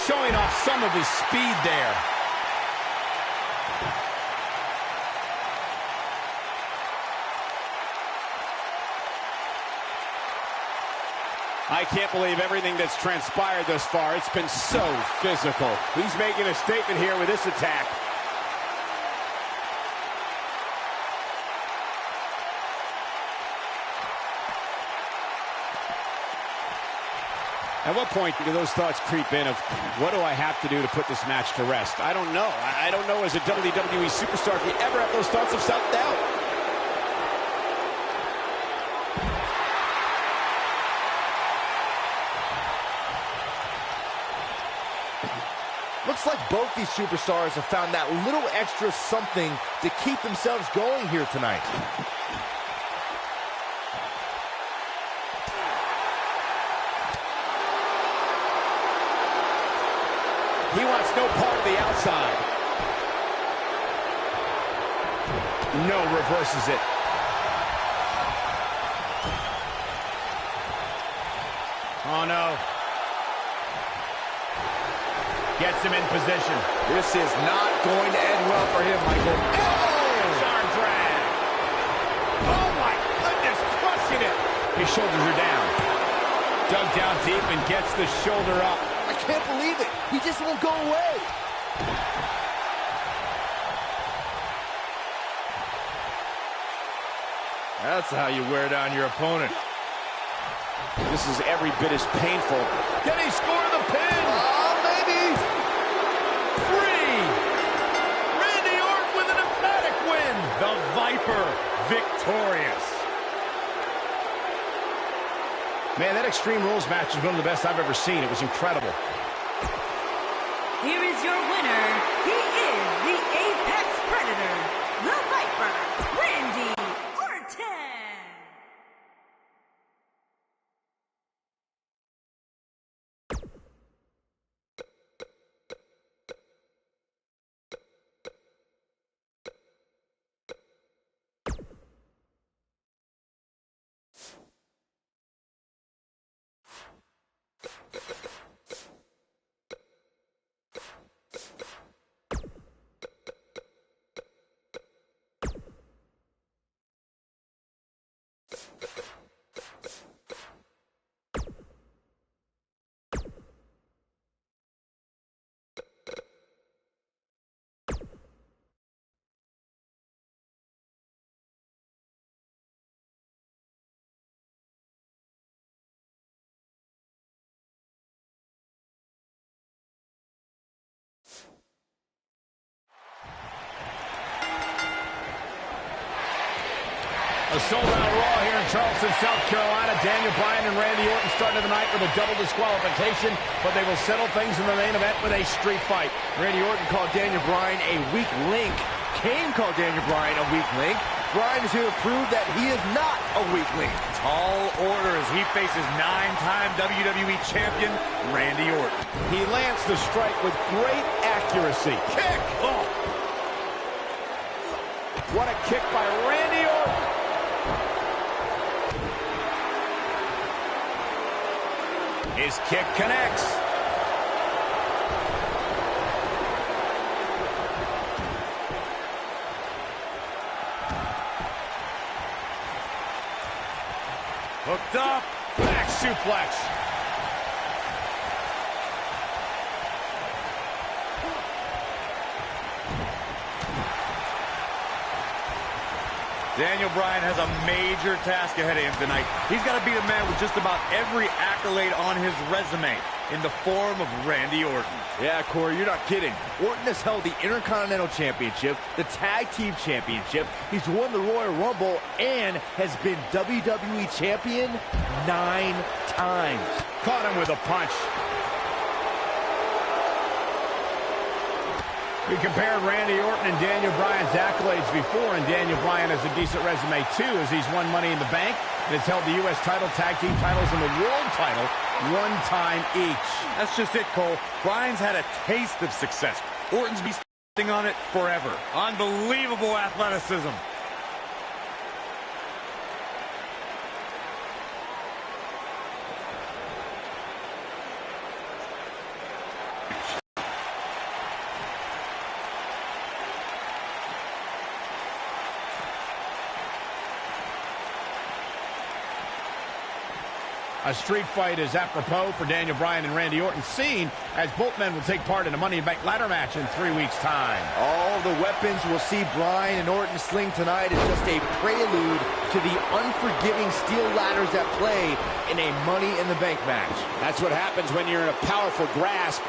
Showing off some of his speed there. I can't believe everything that's transpired thus far. It's been so physical. He's making a statement here with this attack. At what point do those thoughts creep in of, what do I have to do to put this match to rest? I don't know. I don't know as a WWE superstar if you ever have those thoughts of self-doubt. Looks like both these superstars have found that little extra something to keep themselves going here tonight. He wants no part of the outside. No, reverses it. Oh, no. Gets him in position. This is not going to end well for him, Michael. Oh! Arm drag. Oh, my goodness, crushing it. His shoulders are down. Dug down deep and gets the shoulder up. I can't believe it. He just won't go away. That's how you wear down your opponent. This is every bit as painful. Can he score the pin? Oh, maybe. 3. Randy Orton with an emphatic win. The Viper victorious. Man, that Extreme Rules match is one of the best I've ever seen. It was incredible. Here is your winner. He is the Apex Predator, the Viper, Randy Orton. A sold-out Raw here in Charleston, South Carolina. Daniel Bryan and Randy Orton started the night with a double disqualification, but they will settle things in the main event with a street fight. Randy Orton called Daniel Bryan a weak link. Kane called Daniel Bryan a weak link. Bryan is here to prove that he is not a weak link. Tall order as he faces 9-time WWE Champion Randy Orton. He lands the strike with great accuracy. Kick! Oh. What a kick by Randy Orton. His kick connects. Hooked up. Back suplex. Daniel Bryan has a major task ahead of him tonight. He's got to beat a man with just about every accolade on his resume in the form of Randy Orton. Yeah, Corey, you're not kidding. Orton has held the Intercontinental Championship, the Tag Team Championship. He's won the Royal Rumble and has been WWE Champion 9 times. Caught him with a punch. We compared Randy Orton and Daniel Bryan's accolades before, and Daniel Bryan has a decent resume, too, as he's won Money in the Bank and has held the U.S. title, tag team titles, and the world title 1 time each. That's just it, Cole. Bryan's had a taste of success. Orton's been sitting on it forever. Unbelievable athleticism. A street fight is apropos for Daniel Bryan and Randy Orton, seen as both men will take part in a Money in the Bank ladder match in 3 weeks' time. All the weapons we'll see Bryan and Orton sling tonight is just a prelude to the unforgiving steel ladders at play in a Money in the Bank match. That's what happens when you're in a powerful grasp.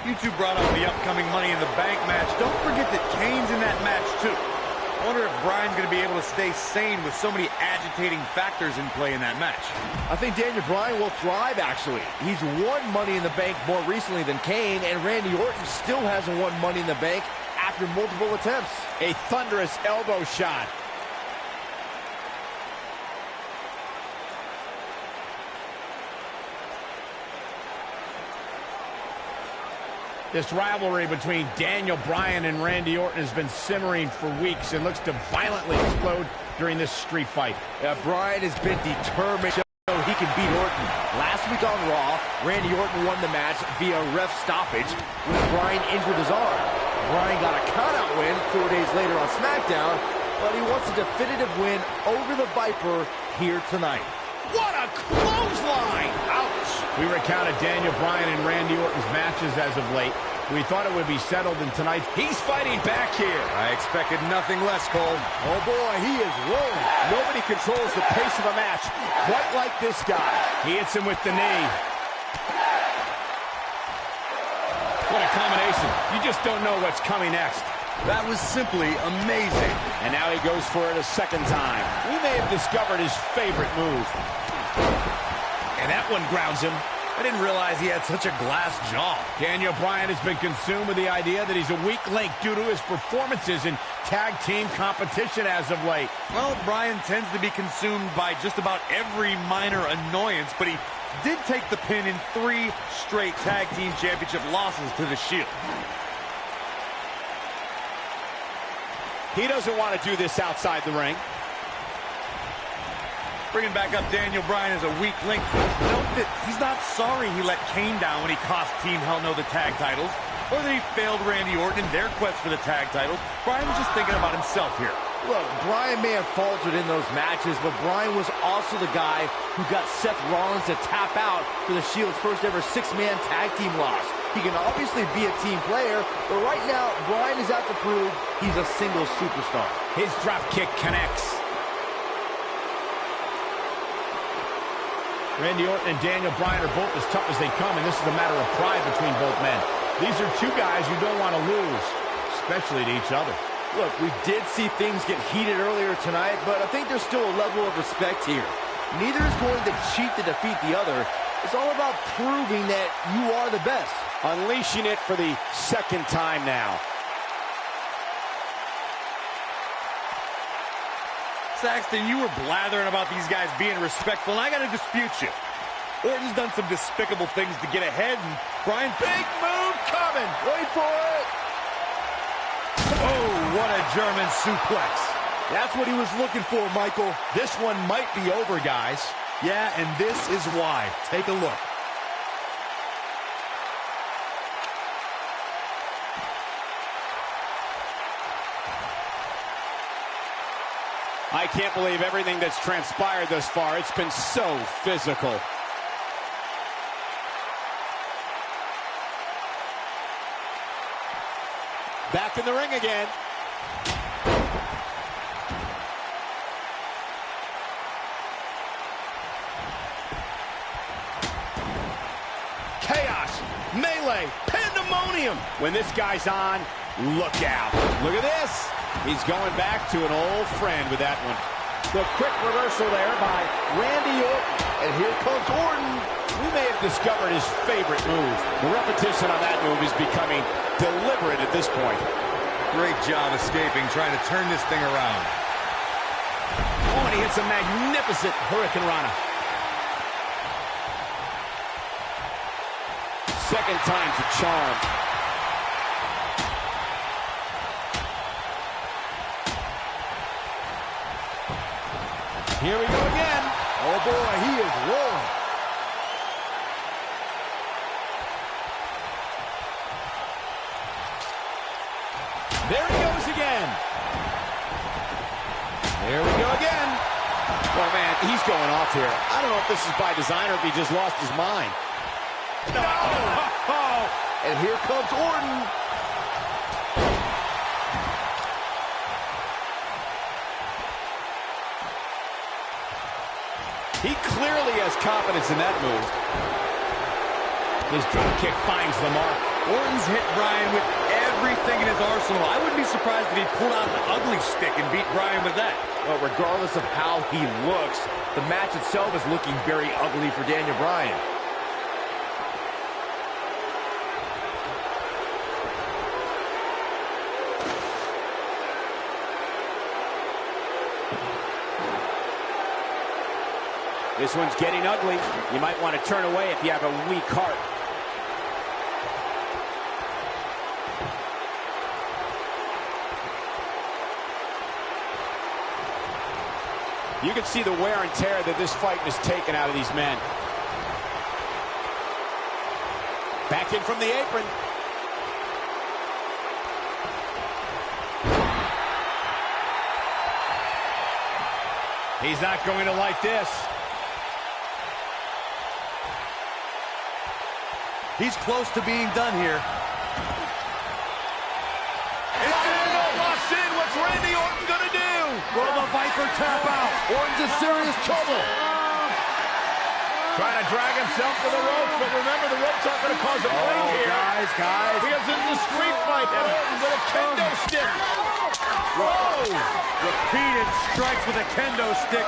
You two brought up the upcoming Money in the Bank match. Don't forget that Kane's in that match, too. I wonder if Bryan's going to be able to stay sane with so many agitating factors in play in that match. I think Daniel Bryan will thrive, actually. He's won Money in the Bank more recently than Kane, and Randy Orton still hasn't won Money in the Bank after multiple attempts. A thunderous elbow shot. This rivalry between Daniel Bryan and Randy Orton has been simmering for weeks and looks to violently explode during this street fight. Bryan has been determined to show he can beat Orton. Last week on Raw, Randy Orton won the match via ref stoppage when Bryan injured his arm. Bryan got a countout win 4 days later on SmackDown, but he wants a definitive win over the Viper here tonight. What a clothesline! Ouch! We recounted Daniel Bryan and Randy Orton's matches as of late. We thought it would be settled in tonight's. He's fighting back here. I expected nothing less, Cole. Oh boy, he is rolling. Nobody controls the pace of a match quite like this guy. He hits him with the knee. What a combination. You just don't know what's coming next. That was simply amazing. And now he goes for it a second time. We may have discovered his favorite move. And that one grounds him. I didn't realize he had such a glass jaw. Daniel Bryan has been consumed with the idea that he's a weak link due to his performances in tag team competition as of late. Well, Bryan tends to be consumed by just about every minor annoyance, but he did take the pin in 3 straight tag team championship losses to the Shield. He doesn't want to do this outside the ring. Bringing back up Daniel Bryan as a weak link. Note that he's not sorry he let Kane down when he cost Team Hell No the tag titles, or that he failed Randy Orton in their quest for the tag titles. Bryan was just thinking about himself here. Look, Bryan may have faltered in those matches, but Bryan was also the guy who got Seth Rollins to tap out for the Shield's first ever 6-man tag team loss. He can obviously be a team player, but right now, Bryan is out to prove he's a single superstar. His drop kick connects. Randy Orton and Daniel Bryan are both as tough as they come, and this is a matter of pride between both men. These are two guys you don't want to lose, especially to each other. Look, we did see things get heated earlier tonight, but I think there's still a level of respect here. Neither is going to cheat to defeat the other. It's all about proving that you are the best. Unleashing it for the second time now. Saxton, you were blathering about these guys being respectful, and I got to dispute you. Orton's done some despicable things to get ahead, and Bryan, big move coming. Wait for it. Oh, what a German suplex. That's what he was looking for, Michael. This one might be over, guys. Yeah, and this is why. Take a look. I can't believe everything that's transpired thus far. It's been so physical. Back in the ring again. Chaos, melee, pandemonium. When this guy's on, look out. Look at this. He's going back to an old friend with that one. The quick reversal there by Randy Orton. And here comes Orton. We may have discovered his favorite move. The repetition on that move is becoming deliberate at this point. Great job escaping, trying to turn this thing around. Oh, and he hits a magnificent Hurricane Rana. Second time's a charm. Here we go again. Oh boy, he is rolling. There he goes again. There we go again. Well, man, he's going off here. I don't know if this is by design or if he just lost his mind. No! Oh. And here comes Orton. He clearly has confidence in that move. His drop kick finds the mark. Orton's hit Bryan with everything in his arsenal. I wouldn't be surprised if he pulled out an ugly stick and beat Bryan with that. Well, regardless of how he looks, the match itself is looking very ugly for Daniel Bryan. This one's getting ugly. You might want to turn away if you have a weak heart. You can see the wear and tear that this fight has taken out of these men. Back in from the apron. He's not going to like this. He's close to being done here. Locks in. What's Randy Orton going to do? Will the Viper tap out? Orton's in serious trouble. Trying to drag himself to the ropes, but remember, the ropes aren't going to cause a break here. Guys. Because this is a street fight, and Orton with a kendo stick. Whoa! Repeated strikes with a kendo stick.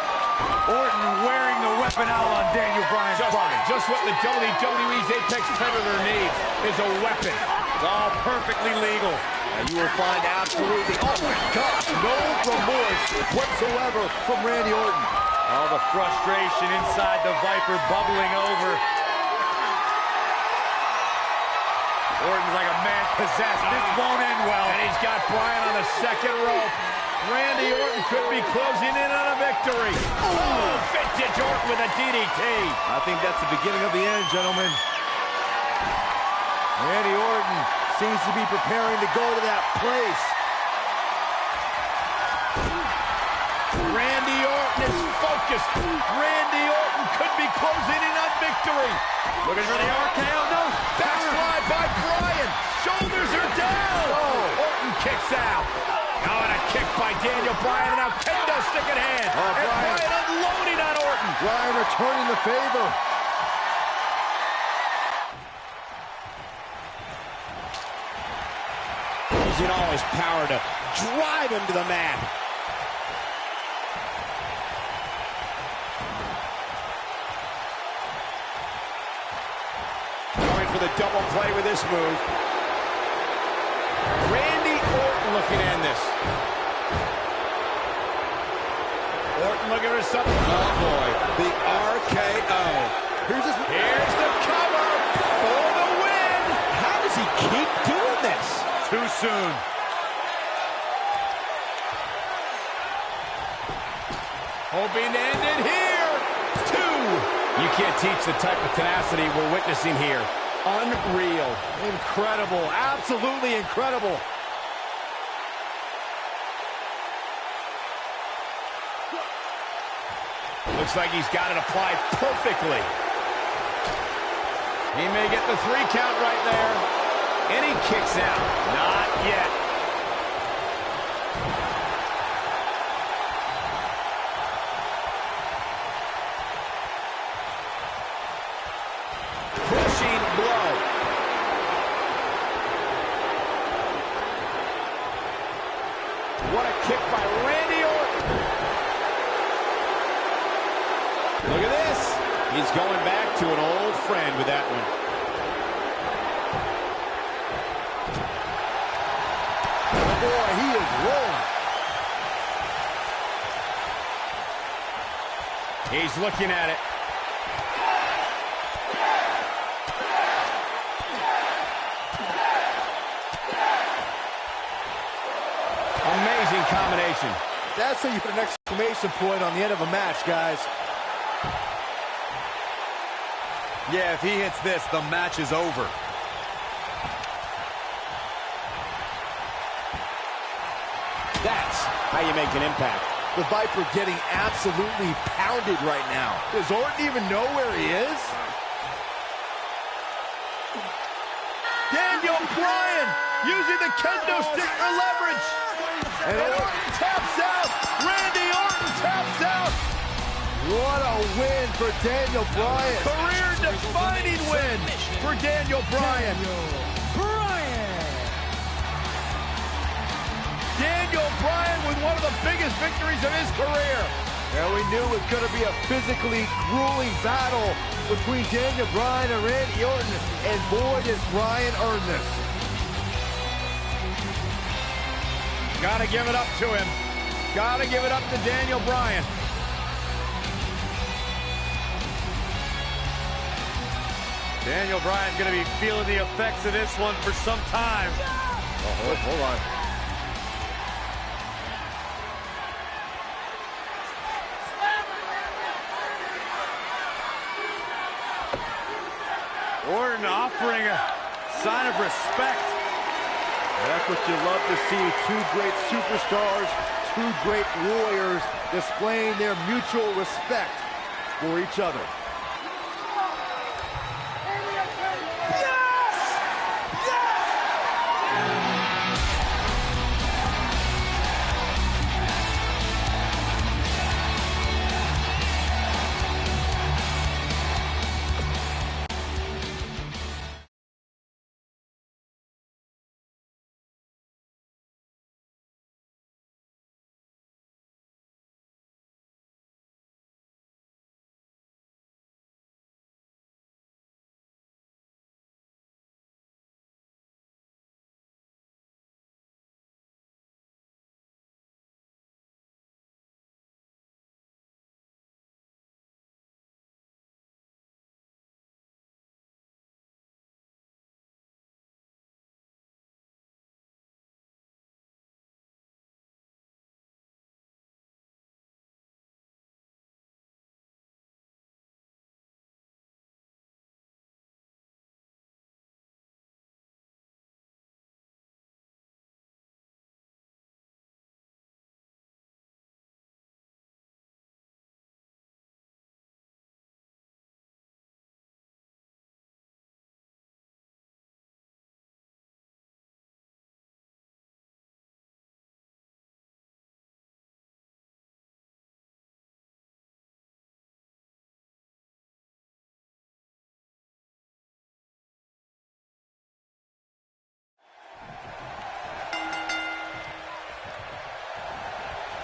Orton wearing the weapon out on Daniel Bryan's body. Just what the WWE's Apex Predator needs is a weapon. It's all perfectly legal. And you will find absolutely, oh my gosh, no remorse whatsoever from Randy Orton. All the frustration inside the Viper bubbling over. Orton's like a man possessed. This won't end well. And he's got Bryan on the second rope. Randy Orton could be closing in on a victory. Oh, vintage Orton with a DDT. I think that's the beginning of the end, gentlemen. Randy Orton seems to be preparing to go to that place. Randy Orton is focused. Randy Orton could be closing in on victory. Looking for the RKO. No. Backslide by Bryan. Shoulders are down. Oh. Orton kicks out. Now and a kick by Daniel Bryan. And now kendo stick in hand. And Bryan unloading on Orton. Bryan returning the favor. Using all his power to drive him to the mat. Going for the double play with this move. Randy Orton looking to end this. Orton looking for something. Oh boy, the RKO. Here's the cover for the win. How does he keep doing this? Too soon. Hoping to end it here. 2. You can't teach the type of tenacity we're witnessing here. Unreal. Incredible. Absolutely incredible. Looks like he's got it applied perfectly. He may get the 3 count right there. And he kicks out. Not yet. Crushing blow. What a kick by Randy Orton. Look at this. He's going back to an old friend with that one. Boy, he is rolling. He's looking at it. Amazing combination. That's how you put an exclamation point on the end of a match, guys. Yeah, if he hits this, the match is over. That's how you make an impact. The Viper getting absolutely pounded right now. Does Orton even know where he is? Daniel Bryan using the kendo stick for leverage. And Orton taps out. Randy Orton taps out. What a win for Daniel Bryan. Career-defining win for Daniel Bryan. Daniel Bryan with one of the biggest victories of his career. And we knew it was going to be a physically grueling battle between Daniel Bryan and Randy Orton, and boy, did Bryan earn this. Gotta give it up to him. Gotta give it up to Daniel Bryan. Daniel Bryan's going to be feeling the effects of this one for some time. Oh, hold on. Orton offering a sign of respect. That's what you love to see. Two great superstars, two great warriors displaying their mutual respect for each other.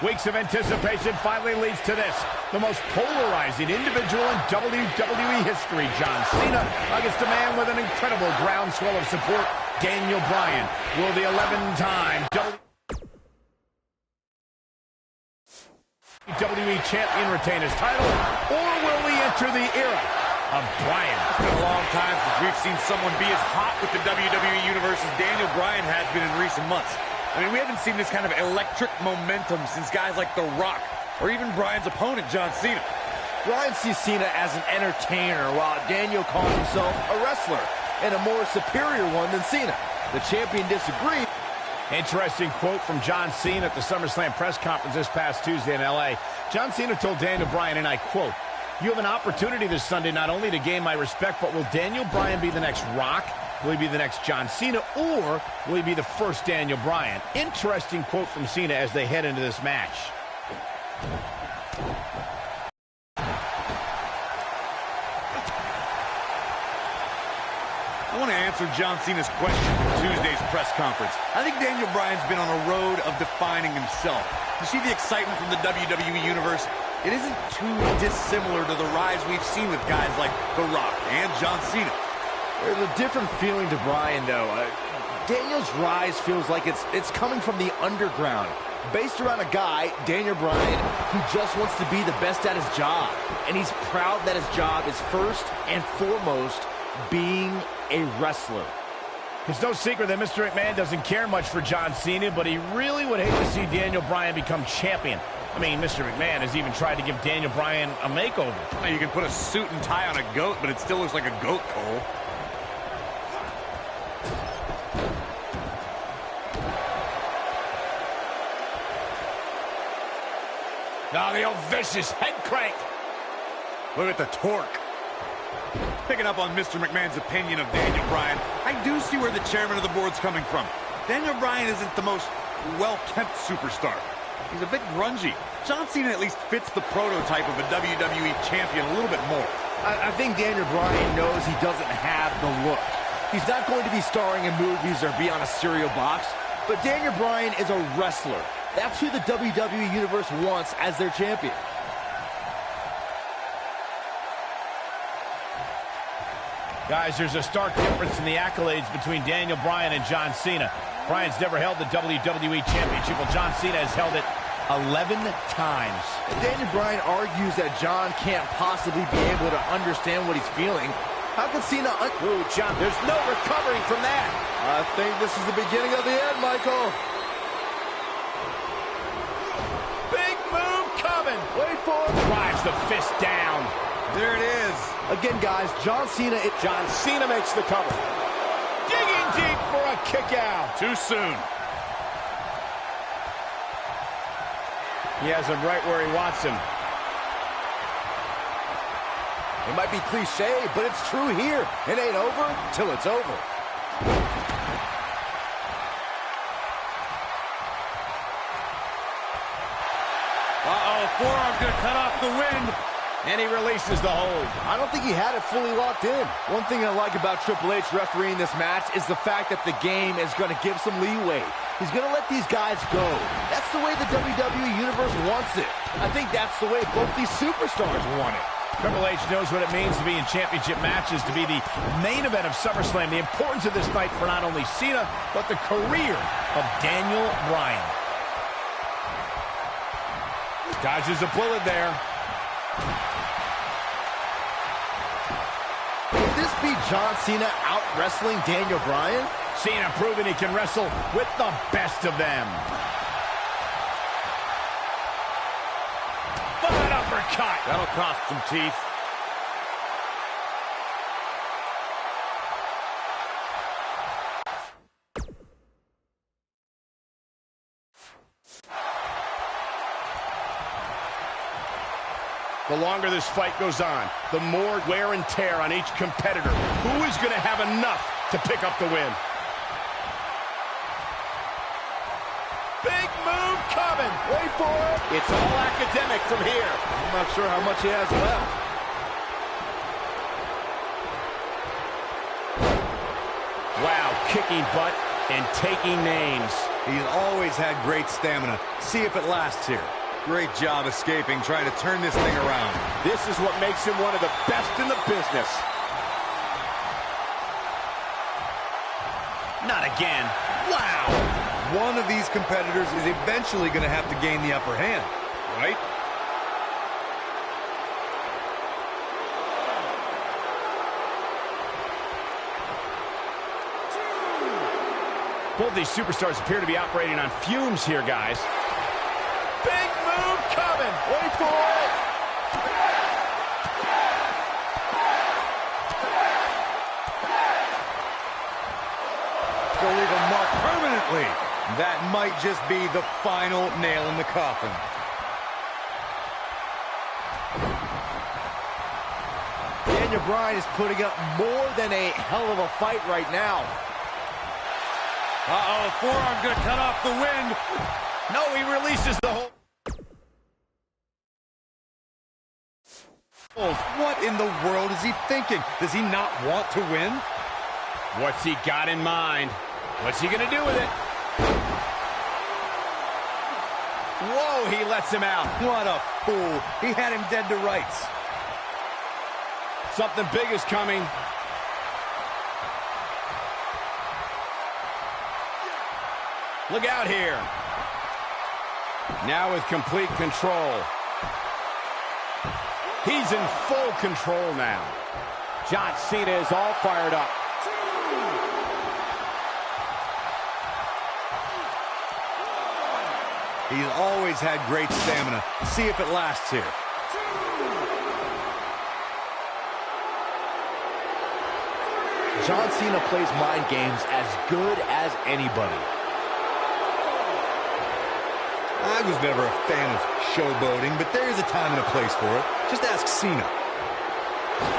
Weeks of anticipation finally leads to this. The most polarizing individual in WWE history, John Cena, against a man with an incredible groundswell of support, Daniel Bryan. Will the 11-time WWE Champion retain his title, or will we enter the era of Bryan? It's been a long time since we've seen someone be as hot with the WWE Universe as Daniel Bryan has been in recent months. I mean, we haven't seen this kind of electric momentum since guys like The Rock, or even Bryan's opponent, John Cena. Bryan sees Cena as an entertainer, while Daniel calls himself a wrestler, and a more superior one than Cena. The champion disagrees. Interesting quote from John Cena at the SummerSlam press conference this past Tuesday in L.A. John Cena told Daniel Bryan, and I quote, "You have an opportunity this Sunday not only to gain my respect, but will Daniel Bryan be the next Rock? Will he be the next John Cena, or will he be the first Daniel Bryan?" Interesting quote from Cena as they head into this match. I want to answer John Cena's question from Tuesday's press conference. I think Daniel Bryan's been on a road of defining himself. You see the excitement from the WWE Universe? It isn't too dissimilar to the rise we've seen with guys like The Rock and John Cena. There's a different feeling to Bryan, though. Daniel's rise feels like it's coming from the underground, based around a guy, Daniel Bryan, who just wants to be the best at his job. And he's proud that his job is first and foremost being a wrestler. It's no secret that Mr. McMahon doesn't care much for John Cena, but he really would hate to see Daniel Bryan become champion. I mean, Mr. McMahon has even tried to give Daniel Bryan a makeover. You can put a suit and tie on a goat, but it still looks like a goat, Cole. Oh, the old vicious head crank. Look at the torque. Picking up on Mr. McMahon's opinion of Daniel Bryan, I do see where the chairman of the board's coming from. Daniel Bryan isn't the most well-kept superstar. He's a bit grungy. John Cena at least fits the prototype of a WWE champion a little bit more. I think Daniel Bryan knows he doesn't have the look. He's not going to be starring in movies or be on a cereal box, but Daniel Bryan is a wrestler. That's who the WWE Universe wants as their champion. Guys, there's a stark difference in the accolades between Daniel Bryan and John Cena. Bryan's never held the WWE Championship, while John Cena has held it 11 times. Daniel Bryan argues that John can't possibly be able to understand what he's feeling. How could Cena... Ooh, John, there's no recovering from that. I think this is the beginning of the end, Michael. Big move coming. Wait for it. Drives the fist down. There it is. Again, guys, John Cena makes the cover. Digging deep for a kick out. Too soon. He has him right where he wants him. It might be cliche, but it's true here. It ain't over till it's over. Forearm's gonna cut off the wind. And he releases the hold. I don't think he had it fully locked in. One thing I like about Triple H refereeing this match is the fact that the game is going to give some leeway. He's going to let these guys go. That's the way the WWE Universe wants it. I think that's the way both these superstars want it. Triple H knows what it means to be in championship matches, to be the main event of SummerSlam. The importance of this night for not only Cena, but the career of Daniel Bryan. Dodges a bullet there. Could this be John Cena out-wrestling Daniel Bryan? Cena proving he can wrestle with the best of them. An uppercut. That'll cost some teeth. The longer this fight goes on, the more wear and tear on each competitor. Who is going to have enough to pick up the win? Big move coming. Wait for it. It's all academic from here. I'm not sure how much he has left. Wow, kicking butt and taking names. He's always had great stamina. See if it lasts here. Great job escaping, trying to turn this thing around. This is what makes him one of the best in the business. Not again. Wow. One of these competitors is eventually going to have to gain the upper hand, right? Both these superstars appear to be operating on fumes here, guys. Big move coming. Wait for it. Go leave a mark permanently. That might just be the final nail in the coffin. Daniel Bryan is putting up more than a hell of a fight right now. Forearm's gonna cut off the wind. No, he releases the hold. What in the world is he thinking? Does he not want to win? What's he got in mind? What's he gonna do with it? Whoa, he lets him out. What a fool. He had him dead to rights. Something big is coming. Look out here. Now with complete control. He's in full control now. John Cena is all fired up. He's always had great stamina. See if it lasts here. John Cena plays mind games as good as anybody. I was never a fan of showboating, but there is a time and a place for it. Just ask Cena.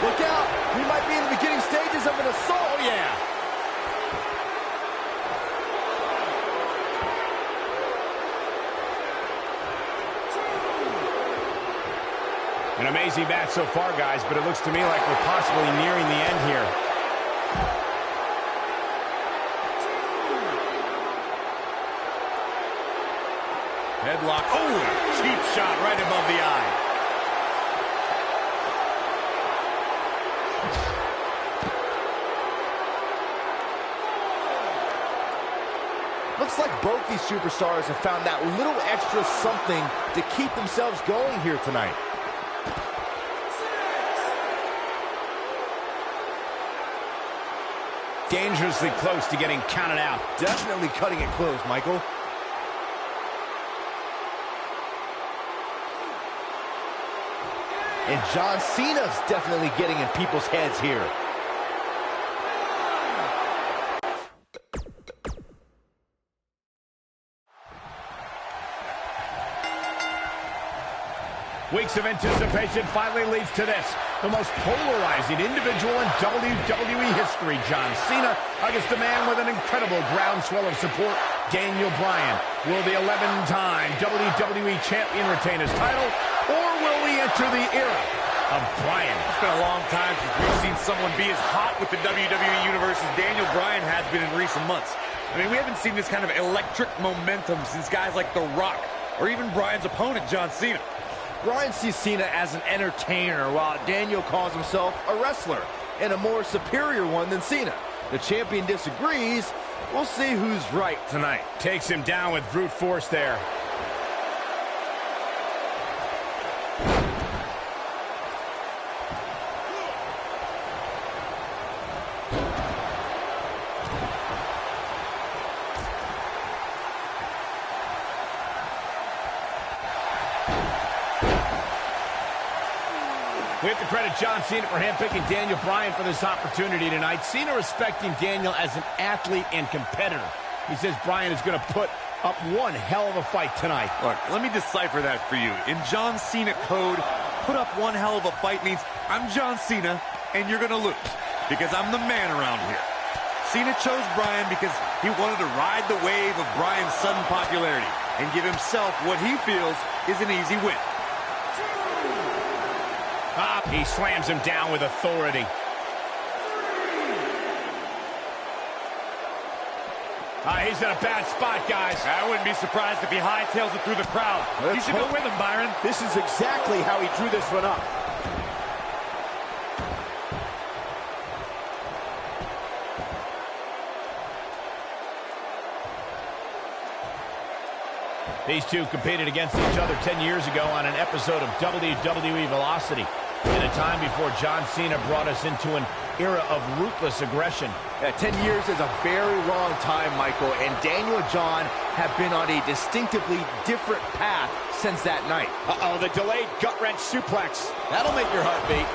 Look out! We might be in the beginning stages of an assault. Oh, yeah. An amazing match so far, guys, but it looks to me like we're possibly nearing the end here. Headlock. Oh, cheap shot right above the eye. Looks like both these superstars have found that little extra something to keep themselves going here tonight. Dangerously close to getting counted out. Definitely cutting it close, Michael. And John Cena's definitely getting in people's heads here. Weeks of anticipation finally leads to this. The most polarizing individual in WWE history, John Cena, against a man with an incredible groundswell of support, Daniel Bryan. Will the 11-time WWE Champion retain his title, or will we enter the era of Bryan? It's been a long time since we've seen someone be as hot with the WWE Universe as Daniel Bryan has been in recent months. I mean, we haven't seen this kind of electric momentum since guys like The Rock, or even Bryan's opponent, John Cena. Bryan sees Cena as an entertainer, while Daniel calls himself a wrestler, and a more superior one than Cena. The champion disagrees. We'll see who's right tonight. Takes him down with brute force there. We have to credit John Cena for handpicking Daniel Bryan for this opportunity tonight. Cena respecting Daniel as an athlete and competitor. He says Bryan is going to put up one hell of a fight tonight. Look, let me decipher that for you. In John Cena code, put up one hell of a fight means I'm John Cena and you're going to lose because I'm the man around here. Cena chose Bryan because he wanted to ride the wave of Bryan's sudden popularity and give himself what he feels is an easy win. He slams him down with authority. He's in a bad spot, guys. I wouldn't be surprised if he hightails it through the crowd. You should go with him, Byron. This is exactly how he drew this one up. These two competed against each other 10 years ago on an episode of WWE Velocity, in a time before John Cena brought us into an era of ruthless aggression. Yeah, 10 years is a very long time, Michael, and Daniel and John have been on a distinctively different path since that night. Uh-oh, the delayed gut-wrench suplex. That'll make your heart beat.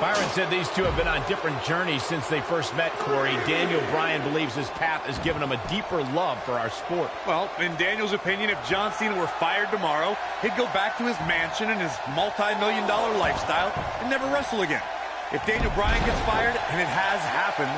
Byron said these two have been on different journeys since they first met, Corey. Daniel Bryan believes his path has given him a deeper love for our sport. Well, in Daniel's opinion, if John Cena were fired tomorrow, he'd go back to his mansion and his multi-million-dollar lifestyle and never wrestle again. If Daniel Bryan gets fired, and it has happened,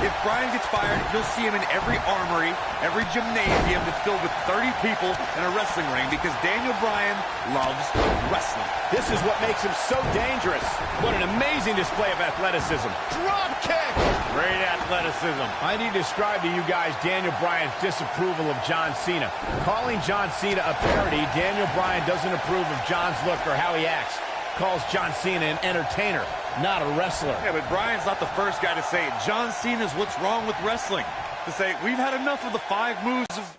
if Bryan gets fired, you'll see him in every armory, every gymnasium that's filled with 30 people in a wrestling ring because Daniel Bryan loves wrestling. This is what makes him so dangerous. What an amazing display of athleticism. Drop kick! Great athleticism. I need to describe to you guys Daniel Bryan's disapproval of John Cena. Calling John Cena a parody, Daniel Bryan doesn't approve of John's look or how he acts. Calls John Cena an entertainer, not a wrestler. Yeah, but Bryan's not the first guy to say it. John Cena's what's wrong with wrestling. To say, we've had enough of the 5 moves of